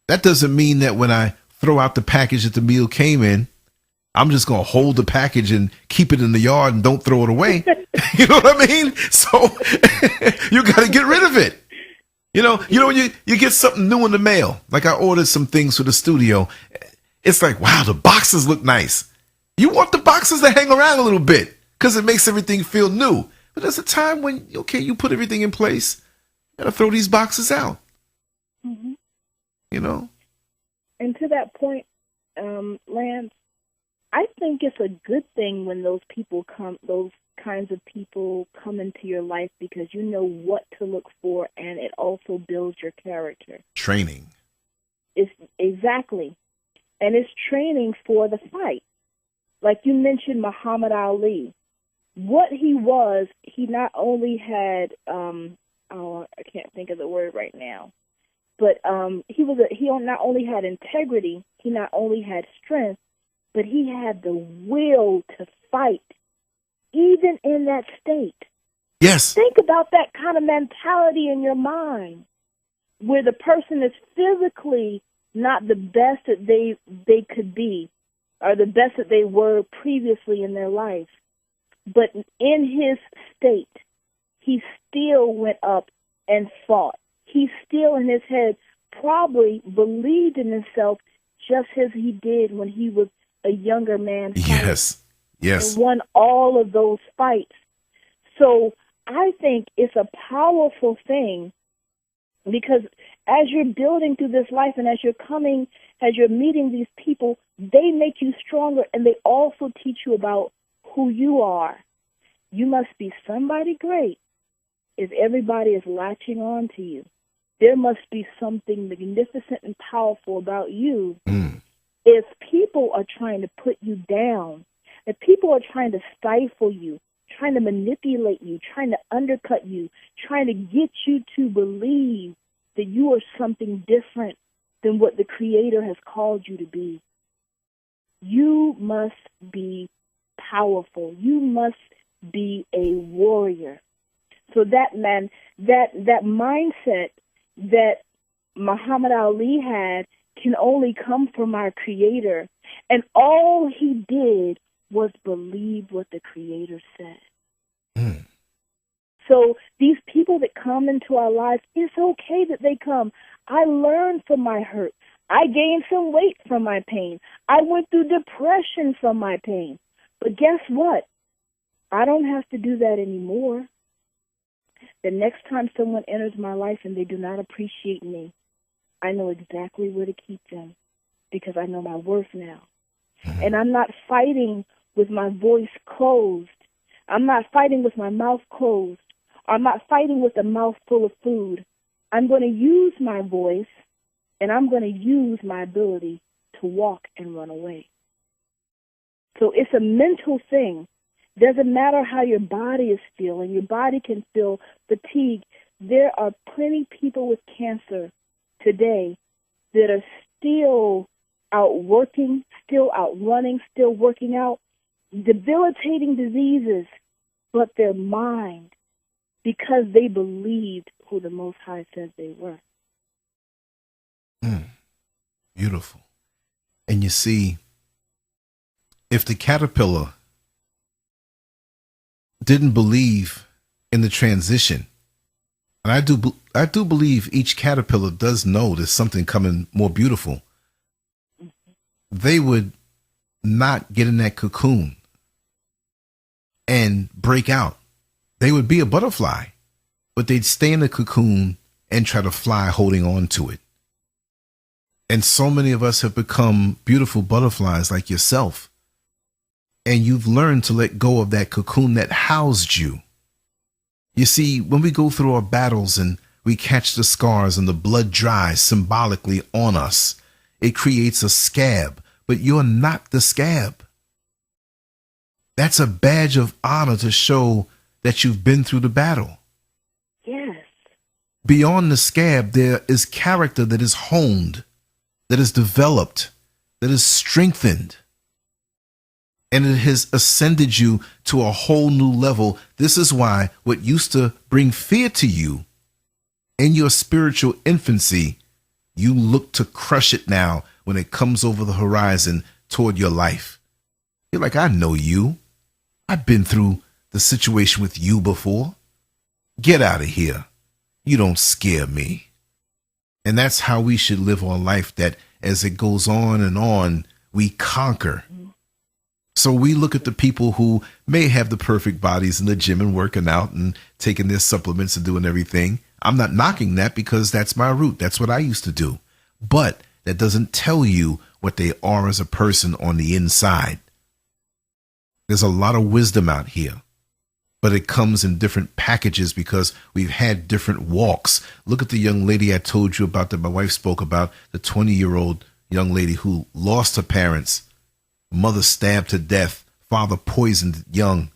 That doesn't mean that when I throw out the package that the meal came in, I'm just going to hold the package and keep it in the yard and don't throw it away. You know what I mean? So you got to get rid of it. You know, when you get something new in the mail, like I ordered some things for the studio. It's like, wow, the boxes look nice. You want the boxes to hang around a little bit because it makes everything feel new. But there's a time when, okay, you put everything in place. You got to throw these boxes out. Mm-hmm. You know? And to that point, Lance, I think it's a good thing when those kinds of people come into your life because you know what to look for, and it also builds your character. Training. It's exactly. And it's training for the fight. Like you mentioned Muhammad Ali. What he was, he not only had, I can't think of the word right now, but he not only had integrity, he not only had strength, but he had the will to fight, even in that state. Yes. Think about that kind of mentality in your mind, where the person is physically not the best that they could be, or the best that they were previously in their life. But in his state, he still went up and fought. He still, in his head, probably believed in himself just as he did when he was a younger man. Yes. Yes. And won all of those fights. So I think it's a powerful thing, because as you're building through this life and as you're meeting these people, they make you stronger, and they also teach you about who you are. You must be somebody great if everybody is latching on to you. There must be something magnificent and powerful about you. If people are trying to put you down, if people are trying to stifle you, trying to manipulate you, trying to undercut you, trying to get you to believe that you are something different than what the Creator has called you to be, you must be powerful. You must be a warrior. So that mindset that Muhammad Ali had can only come from our Creator. And all he did was believe what the Creator said. Mm. So these people that come into our lives, it's okay that they come. I learned from my hurt. I gained some weight from my pain. I went through depression from my pain. But guess what? I don't have to do that anymore. The next time someone enters my life and they do not appreciate me, I know exactly where to keep them because I know my worth now. And I'm not fighting with my voice closed. I'm not fighting with my mouth closed. I'm not fighting with a mouth full of food. I'm going to use my voice, and I'm going to use my ability to walk and run away. So it's a mental thing. Doesn't matter how your body is feeling. Your body can feel fatigue. There are plenty of people with cancer today that are still out working, still out running, still working out, debilitating diseases, but their mind, because they believed who the Most High said they were. Beautiful. And you see, if the caterpillar didn't believe in the transition, and I do believe each caterpillar does know there's something coming more beautiful, they would not get in that cocoon and break out. They would be a butterfly, but they'd stay in the cocoon and try to fly holding on to it. And so many of us have become beautiful butterflies like yourself. And you've learned to let go of that cocoon that housed you. You see, when we go through our battles and we catch the scars and the blood dries symbolically on us, it creates a scab, but you're not the scab. That's a badge of honor to show that you've been through the battle. Yes. Beyond the scab, there is character that is honed, that is developed, that is strengthened. And it has ascended you to a whole new level. This is why what used to bring fear to you in your spiritual infancy, you look to crush it now when it comes over the horizon toward your life. You're like, I know you. I've been through the situation with you before. Get out of here. You don't scare me. And that's how we should live our life, that as it goes on, we conquer. So we look at the people who may have the perfect bodies in the gym and working out and taking their supplements and doing everything. I'm not knocking that because that's my route. That's what I used to do. But that doesn't tell you what they are as a person on the inside. There's a lot of wisdom out here, but it comes in different packages because we've had different walks. Look at the young lady I told you about that my wife spoke about, the 20-year-old young lady who lost her parents. Mother stabbed to death, father poisoned young.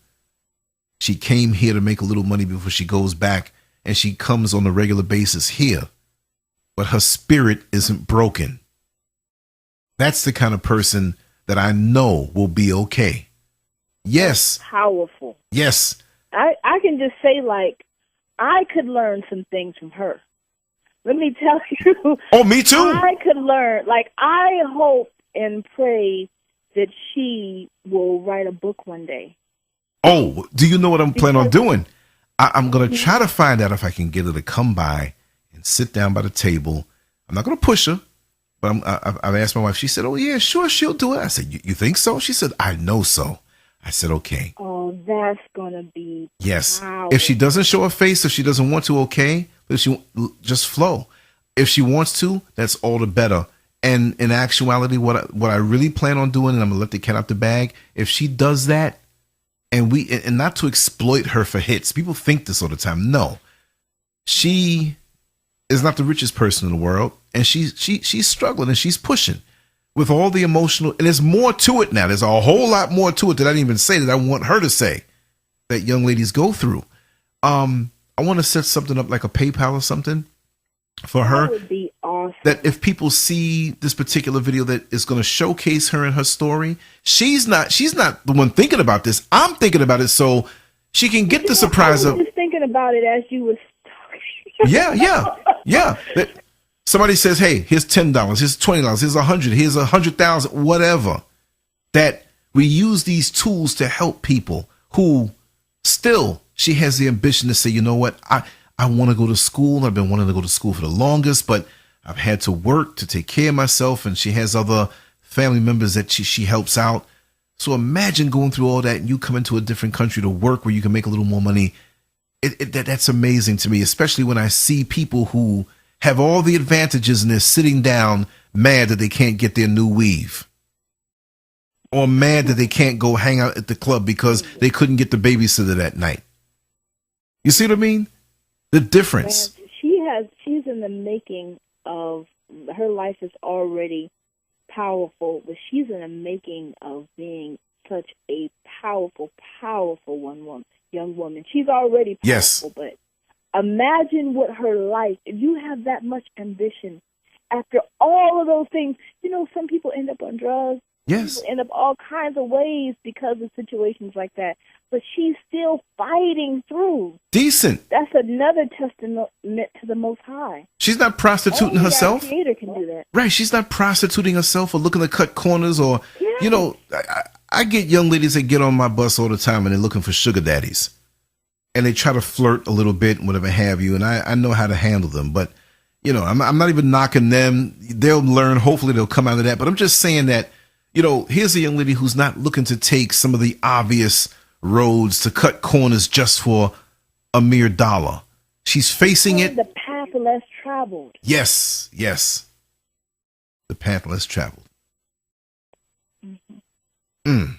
She came here to make a little money before she goes back, and she comes on a regular basis here. But her spirit isn't broken. That's the kind of person that I know will be okay. Yes. That's powerful. Yes. I can just say, like, I could learn some things from her. Let me tell you. Oh, me too. I could learn. Like, I hope and pray that she will write a book one day. Oh, do you know what I'm planning on doing? I'm going to try to find out if I can get her to come by and sit down by the table. I'm not going to push her, but I've asked my wife. She said, oh, yeah, sure, she'll do it. I said, you think so? She said, I know so. I said, okay. Oh, that's going to be yes. powerful. If she doesn't show her face, if she doesn't want to, okay. But if she just flow. If she wants to, that's all the better. And in actuality, what I really plan on doing, and I'm going to let the cat out the bag, if she does that, and not to exploit her for hits. People think this all the time. No. She is not the richest person in the world, and she's struggling and she's pushing with all the emotional, and there's more to it now. There's a whole lot more to it that I didn't even say that I want her to say that young ladies go through. I want to set something up like a PayPal or something for her. That would be awesome. That if people see this particular video that is going to showcase her and her story, she's not the one thinking about this. I'm thinking about it so she can get the surprise I of. was just thinking about it as you was talking. Yeah. Somebody says, hey, here's $10, here's $20, here's $100, here's $100,000, whatever. That we use these tools to help people who still, she has the ambition to say, you know what, I want to go to school. I've been wanting to go to school for the longest, but I've had to work to take care of myself. And she has other family members that she helps out. So imagine going through all that and you come into a different country to work where you can make a little more money. That's amazing to me, especially when I see people who have all the advantages and they're sitting down mad that they can't get their new weave, or mad that they can't go hang out at the club because they couldn't get the babysitter that night. You see what I mean? The difference. She's in the making of, her life is already powerful, but she's in the making of being such a powerful young woman. She's already powerful, yes. But imagine what her life, if you have that much ambition, after all of those things, some people end up on drugs. Yes. People end up all kinds of ways because of situations like that. But she's still fighting through. Decent. That's another testament to the Most High. She's not prostituting herself. Our Creator can do that. Right. She's not prostituting herself or looking to cut corners or, I get young ladies that get on my bus all the time and they're looking for sugar daddies. And they try to flirt a little bit and whatever have you. And I know how to handle them. But, I'm not even knocking them. They'll learn. Hopefully they'll come out of that. But I'm just saying that, here's a young lady who's not looking to take some of the obvious roads to cut corners just for a mere dollar. She's facing it. The path less traveled. Yes. The path less traveled. Mm-hmm.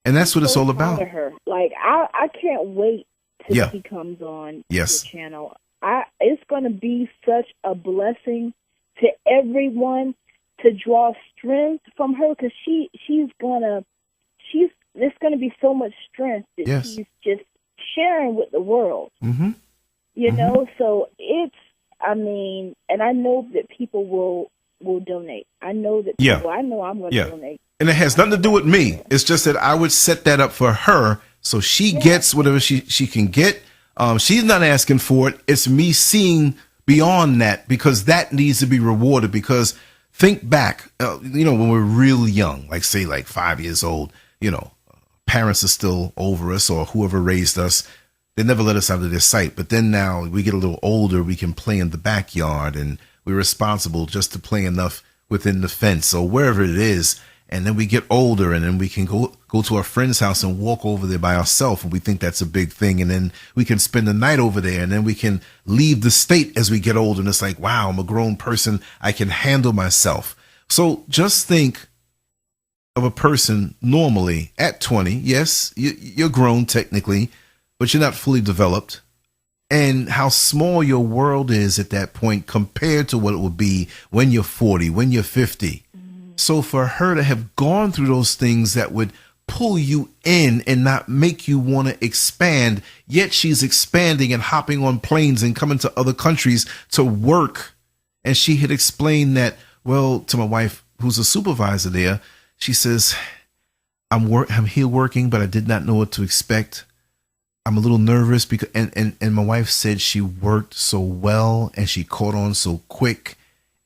And that's what it's all about. Her. Like, I can't wait till she comes on the channel. It's going to be such a blessing to everyone to draw strength from her, because there's going to be so much strength that she's just sharing with the world. Mm-hmm. So and I know that people will donate. I know that I know I'm going to donate. And it has nothing to do with me. It's just that I would set that up for her so she gets whatever she can get. She's not asking for it. It's me seeing beyond that, because that needs to be rewarded. Because think back, when we're really young, like say like 5 years old, parents are still over us, or whoever raised us. They never let us out of their sight. But then now we get a little older, we can play in the backyard, and we're responsible just to play enough within the fence or wherever it is. And then we get older, and then we can go to our friend's house and walk over there by ourselves, and we think that's a big thing. And then we can spend the night over there, and then we can leave the state as we get older. And it's like, wow, I'm a grown person. I can handle myself. So just think of a person normally at 20. Yes, you're grown technically, but you're not fully developed. And how small your world is at that point compared to what it would be when you're 40, when you're 50. So for her to have gone through those things that would pull you in and not make you want to expand, yet she's expanding and hopping on planes and coming to other countries to work. And she had explained that, well, to my wife, who's a supervisor there, she says, I'm here working, but I did not know what to expect. I'm a little nervous because, and my wife said she worked so well and she caught on so quick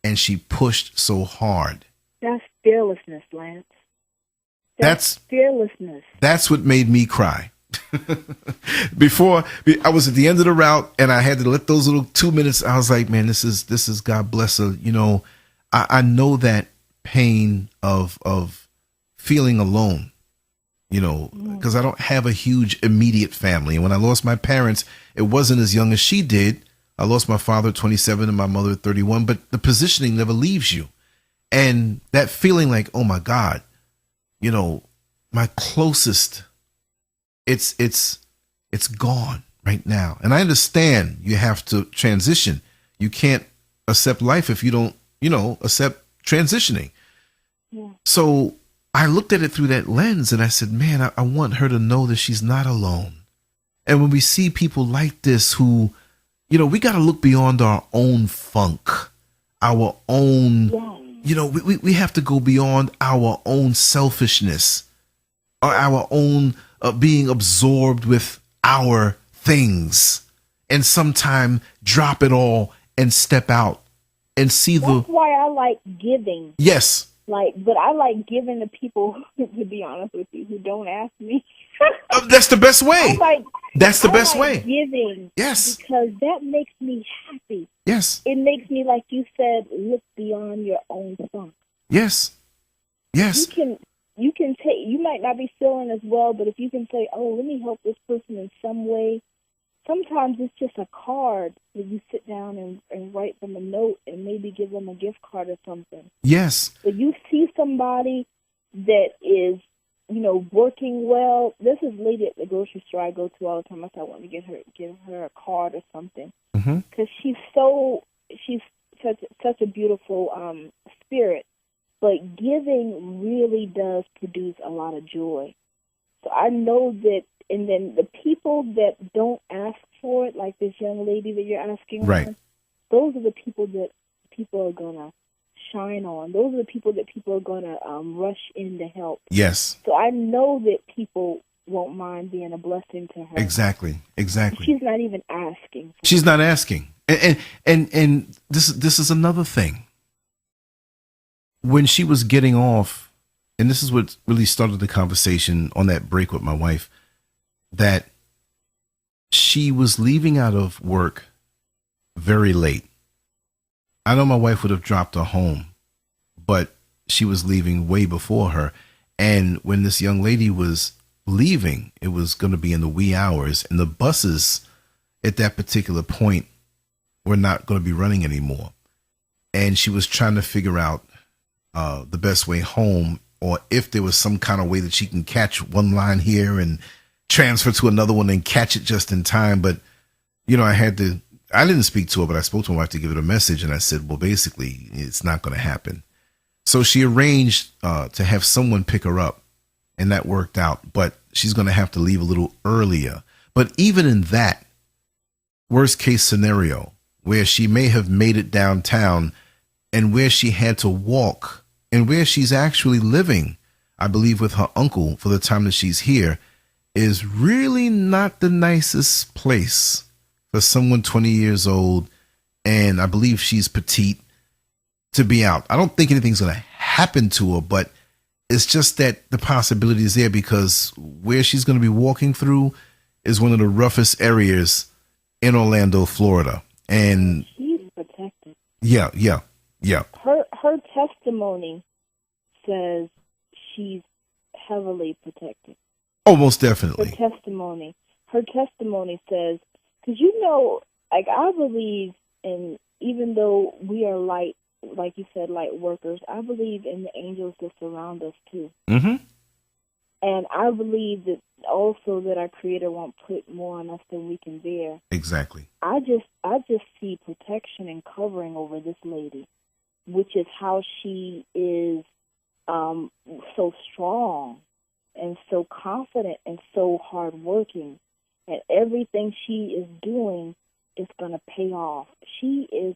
and she pushed so hard. That's fearlessness, Lance. That's fearlessness. That's what made me cry. Before I was at the end of the route and I had to let those little 2 minutes. I was like, man, this is God bless her. I know that pain of feeling alone, because I don't have a huge immediate family. And when I lost my parents, it wasn't as young as she did. I lost my father at 27 and my mother at 31, but the positioning never leaves you. And that feeling like, oh my God, my closest, it's gone right now. And I understand you have to transition. You can't accept life if you don't, accept transitioning. Yeah. So I looked at it through that lens and I said, man, I want her to know that she's not alone. And when we see people like this who, we got to look beyond our own funk, our own, we have to go beyond our own selfishness or our own being absorbed with our things, and sometime drop it all and step out and see That's why I like giving. Yes. But I like giving to people, to be honest with you, who don't ask me. That's the best way. That's the best way. Giving. Yes. Because that makes me happy. Yes. It makes me, like you said, look beyond your own funk. Yes. Yes. You can take, you might not be feeling as well, but if you can say, oh, let me help this person in some way. Sometimes it's just a card where you sit down and write them a note and maybe give them a gift card or something. Yes. But you see somebody that is, working well. This is a lady at the grocery store I go to all the time. I said I want to give her a card or something. Because she's such a beautiful spirit. But giving really does produce a lot of joy. So I know that. And then the people that don't ask for it, like this young lady that you're asking right. on, those are the people that people are going to shine on. Those are the people that people are going to rush in to help. Yes. So I know that people won't mind being a blessing to her. Exactly. She's not even asking. She's not asking. And this is another thing. When she was getting off, and this is what really started the conversation on that break with my wife, that she was leaving out of work very late. I know my wife would have dropped her home, but she was leaving way before her. And when this young lady was leaving, it was going to be in the wee hours, and the buses at that particular point were not going to be running anymore. And she was trying to figure out the best way home, or if there was some kind of way that she can catch one line here and transfer to another one and catch it just in time. But, I didn't speak to her, but I spoke to my wife to give it a message. And I said, well, basically, it's not going to happen. So she arranged to have someone pick her up, and that worked out. But she's going to have to leave a little earlier. But even in that worst case scenario, where she may have made it downtown and where she had to walk and where she's actually living, I believe with her uncle for the time that she's here, is really not the nicest place for someone 20 years old, and I believe she's petite, to be out. I don't think anything's going to happen to her, but it's just that the possibility is there, because where she's going to be walking through is one of the roughest areas in Orlando, Florida. And she's protected. Yeah. Her testimony says she's heavily protected. Oh, most definitely. Her testimony says, because I believe in, even though we are light, like you said, light workers, I believe in the angels that surround us too. Mm-hmm. And I believe that also that our Creator won't put more on us than we can bear. Exactly. I just see protection and covering over this lady, which is how she is so strong and so confident and so hardworking, and everything she is doing is going to pay off. She is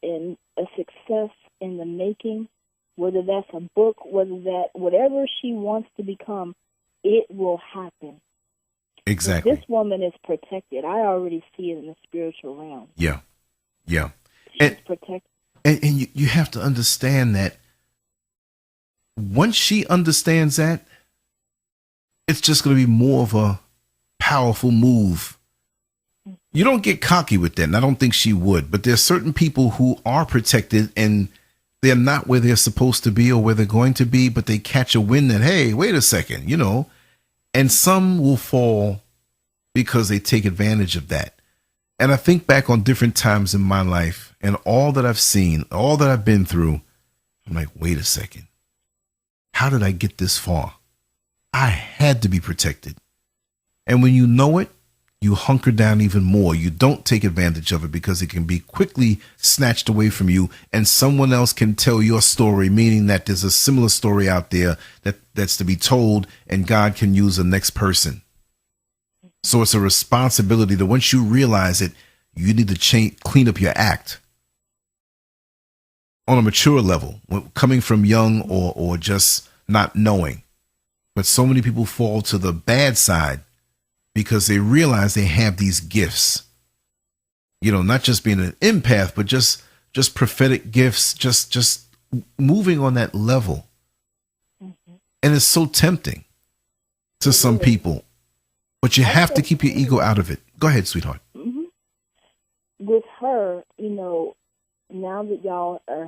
in a success in the making, whether that's a book, whatever she wants to become, it will happen. Exactly. This woman is protected. I already see it in the spiritual realm. Yeah. She's protected. And you have to understand that once she understands that, it's just going to be more of a powerful move. You don't get cocky with that, and I don't think she would. But there's certain people who are protected, and they're not where they're supposed to be or where they're going to be, but they catch a wind that, hey, wait a second, and some will fall because they take advantage of that. And I think back on different times in my life and all that I've seen, all that I've been through. I'm like, wait a second. How did I get this far? I had to be protected. And when you know it, you hunker down even more. You don't take advantage of it because it can be quickly snatched away from you, and someone else can tell your story, meaning that there's a similar story out there that's to be told, and God can use the next person. So it's a responsibility that once you realize it, you need to clean up your act on a mature level, coming from young or just not knowing. But so many people fall to the bad side because they realize they have these gifts, not just being an empath, but just just prophetic gifts, just moving on that level. Mm-hmm. And it's so tempting to some people, but you have to keep your ego out of it. Go ahead, sweetheart. Mm-hmm. With her, now that y'all are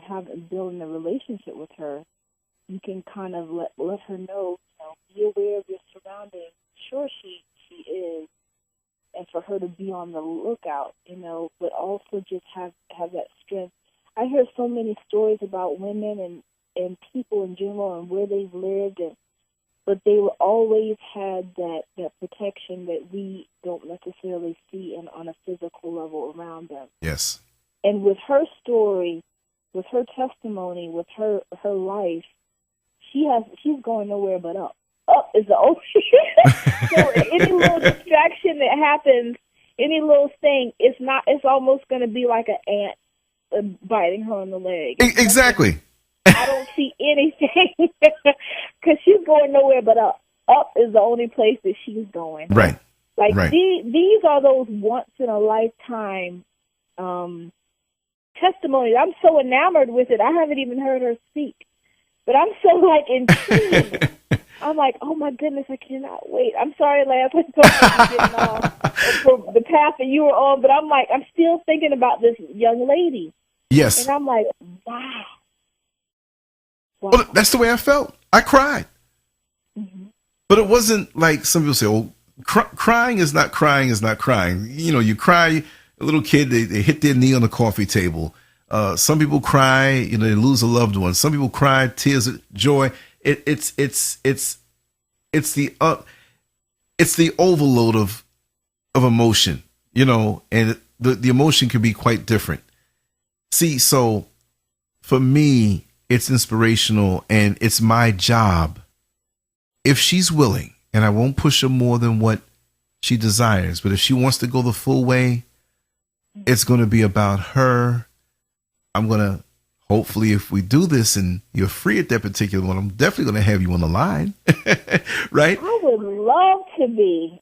building a relationship with her, you can kind of let her know, be aware of your surroundings. Sure, she is, and for her to be on the lookout, but also just have that strength. I hear so many stories about women and people in general and where they've lived, but they were always had that protection that we don't necessarily see on a physical level around them. Yes. And with her story, with her testimony, with her life, she's going nowhere but up. Up is the ocean. So any little distraction that happens, any little thing, it's almost going to be like an ant biting her on the leg. Exactly. I don't see anything because she's going nowhere but up. Up is the only place that she's going. Right. Like right. These are those once in a lifetime testimonies. I'm so enamored with it. I haven't even heard her speak, but I'm so intrigued. I'm like, oh my goodness, I cannot wait. I'm sorry, Lance, I'm getting off for the path that you were on, but I'm still thinking about this young lady. Yes. And I'm like, wow. Well, that's the way I felt. I cried. Mm-hmm. But it wasn't like some people say, oh, crying is not crying is not crying. You cry, a little kid, they hit their knee on the coffee table. Some people cry, they lose a loved one. Some people cry tears of joy. It's the overload of emotion, and the emotion can be quite different. See, so for me, it's inspirational and it's my job. If she's willing, and I won't push her more than what she desires, but if she wants to go the full way, it's going to be about her. I'm going to, hopefully, if we do this and you're free at that particular one, I'm definitely going to have you on the line. Right? I would love to be.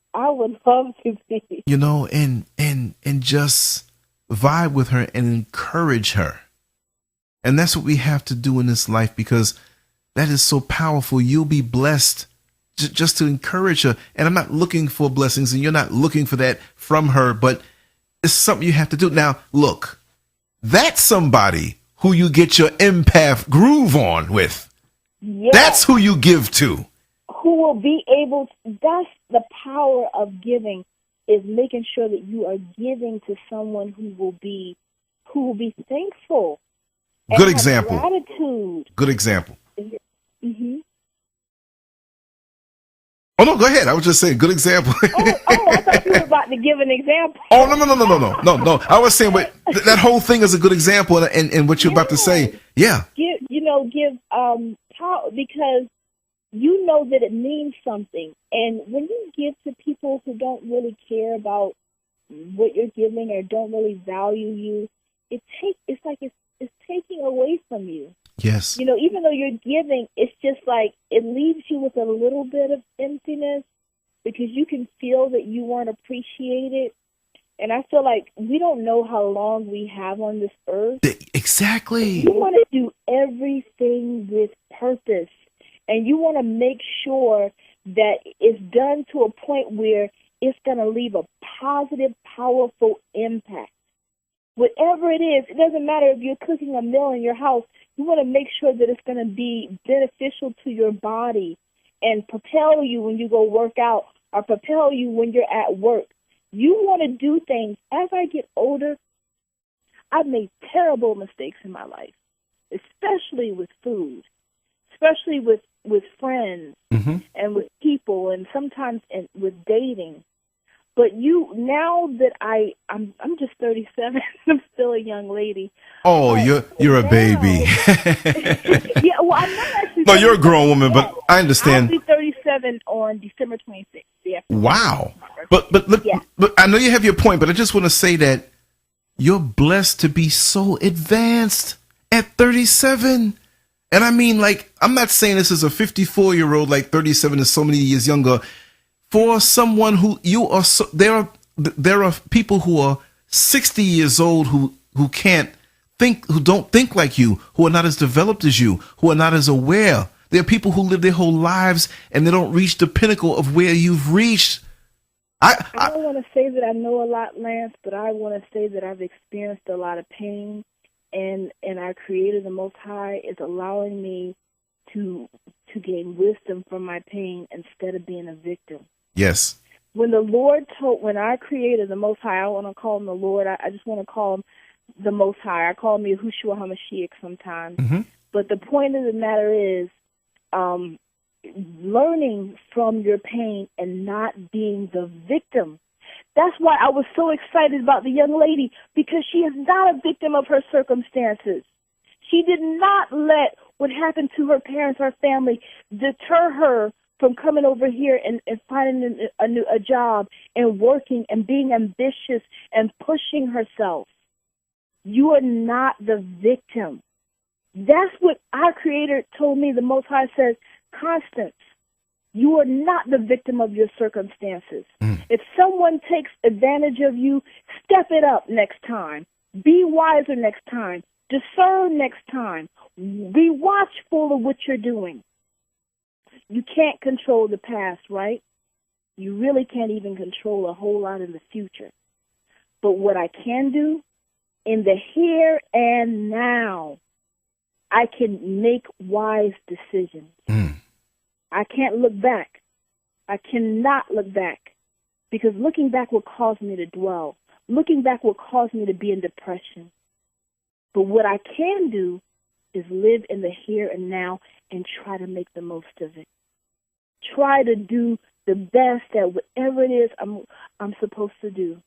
And just vibe with her and encourage her. And that's what we have to do in this life, because that is so powerful. You'll be blessed just to encourage her. And I'm not looking for blessings, and you're not looking for that from her, but it's something you have to do. Now, look, that's somebody who you get your empath groove on with. Yes. That's who you give to. Who will be able to, that's the power of giving, is making sure that you are giving to someone who will be thankful. Good example. Gratitude. Good example. Mm-hmm. Oh, no, go ahead. I was just saying, good example. I thought you were about to give an example. Oh, no. I was saying, but that whole thing is a good example, and what you're about to say, yeah. Give power, because you know that it means something. And when you give to people who don't really care about what you're giving or don't really value you, it's taking away from you. Yes. Even though you're giving, it's just like it leaves you with a little bit of emptiness, because you can feel that you weren't appreciated. And I feel like we don't know how long we have on this earth. Exactly. You want to do everything with purpose, and you want to make sure that it's done to a point where it's going to leave a positive, powerful impact. Whatever it is, it doesn't matter if you're cooking a meal in your house. You want to make sure that it's going to be beneficial to your body and propel you when you go work out, or propel you when you're at work. You want to do things. As I get older, I've made terrible mistakes in my life, especially with food, especially with friends, mm-hmm. and with people, and sometimes with dating. But now that I'm just 37, I'm still a young lady. Oh, you're a baby. Yeah, well, I'm not actually. No, you're a grown woman, but I understand. I'll be 37 on December 26th. Yeah. Wow. But look, yeah. But I know you have your point, but I just want to say that you're blessed to be so advanced at 37. And I mean, like, I'm not saying this is a 54-year-old, like 37 is so many years younger. For someone who you are, there are people who are 60 years old who can't don't think like you, who are not as developed as you, who are not as aware. There are people who live their whole lives and they don't reach the pinnacle of where you've reached. I don't want to say that I know a lot, Lance, but I want to say that I've experienced a lot of pain, and our Creator, the Most High, is allowing me to gain wisdom from my pain instead of being a victim. Yes. When our Creator, the Most High, I don't want to call him the Lord, I just want to call him the Most High. I call him Yahushua HaMashiach sometimes. Mm-hmm. But the point of the matter is, learning from your pain and not being the victim. That's why I was so excited about the young lady, because she is not a victim of her circumstances. She did not let what happened to her parents, her family, deter her from coming over here and finding a job and working and being ambitious and pushing herself. You are not the victim. That's what our Creator told me. The Most High says, Constance, you are not the victim of your circumstances. If someone takes advantage of you, step it up next time. Be wiser next time. Discern next time. Be watchful of what you're doing. You can't control the past, right? You really can't even control a whole lot in the future. But what I can do, in the here and now, I can make wise decisions. I can't look back. I cannot look back, because looking back will cause me to dwell. Looking back will cause me to be in depression. But what I can do is live in the here and now and try to make the most of it. Try to do the best at whatever it is I'm supposed to do.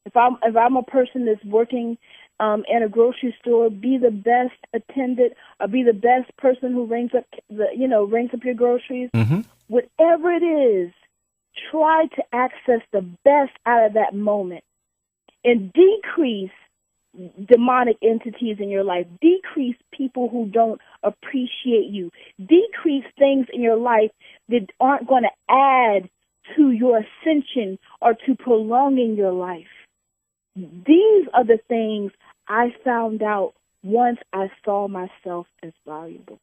If I'm a person that's working in a grocery store, be the best attendant, or be the best person who rings up your groceries. Mm-hmm. Whatever it is, try to access the best out of that moment and decrease demonic entities in your life. Decrease people who don't appreciate you. Decrease things in your life that aren't going to add to your ascension or to prolonging your life. These are the things I found out once I saw myself as valuable.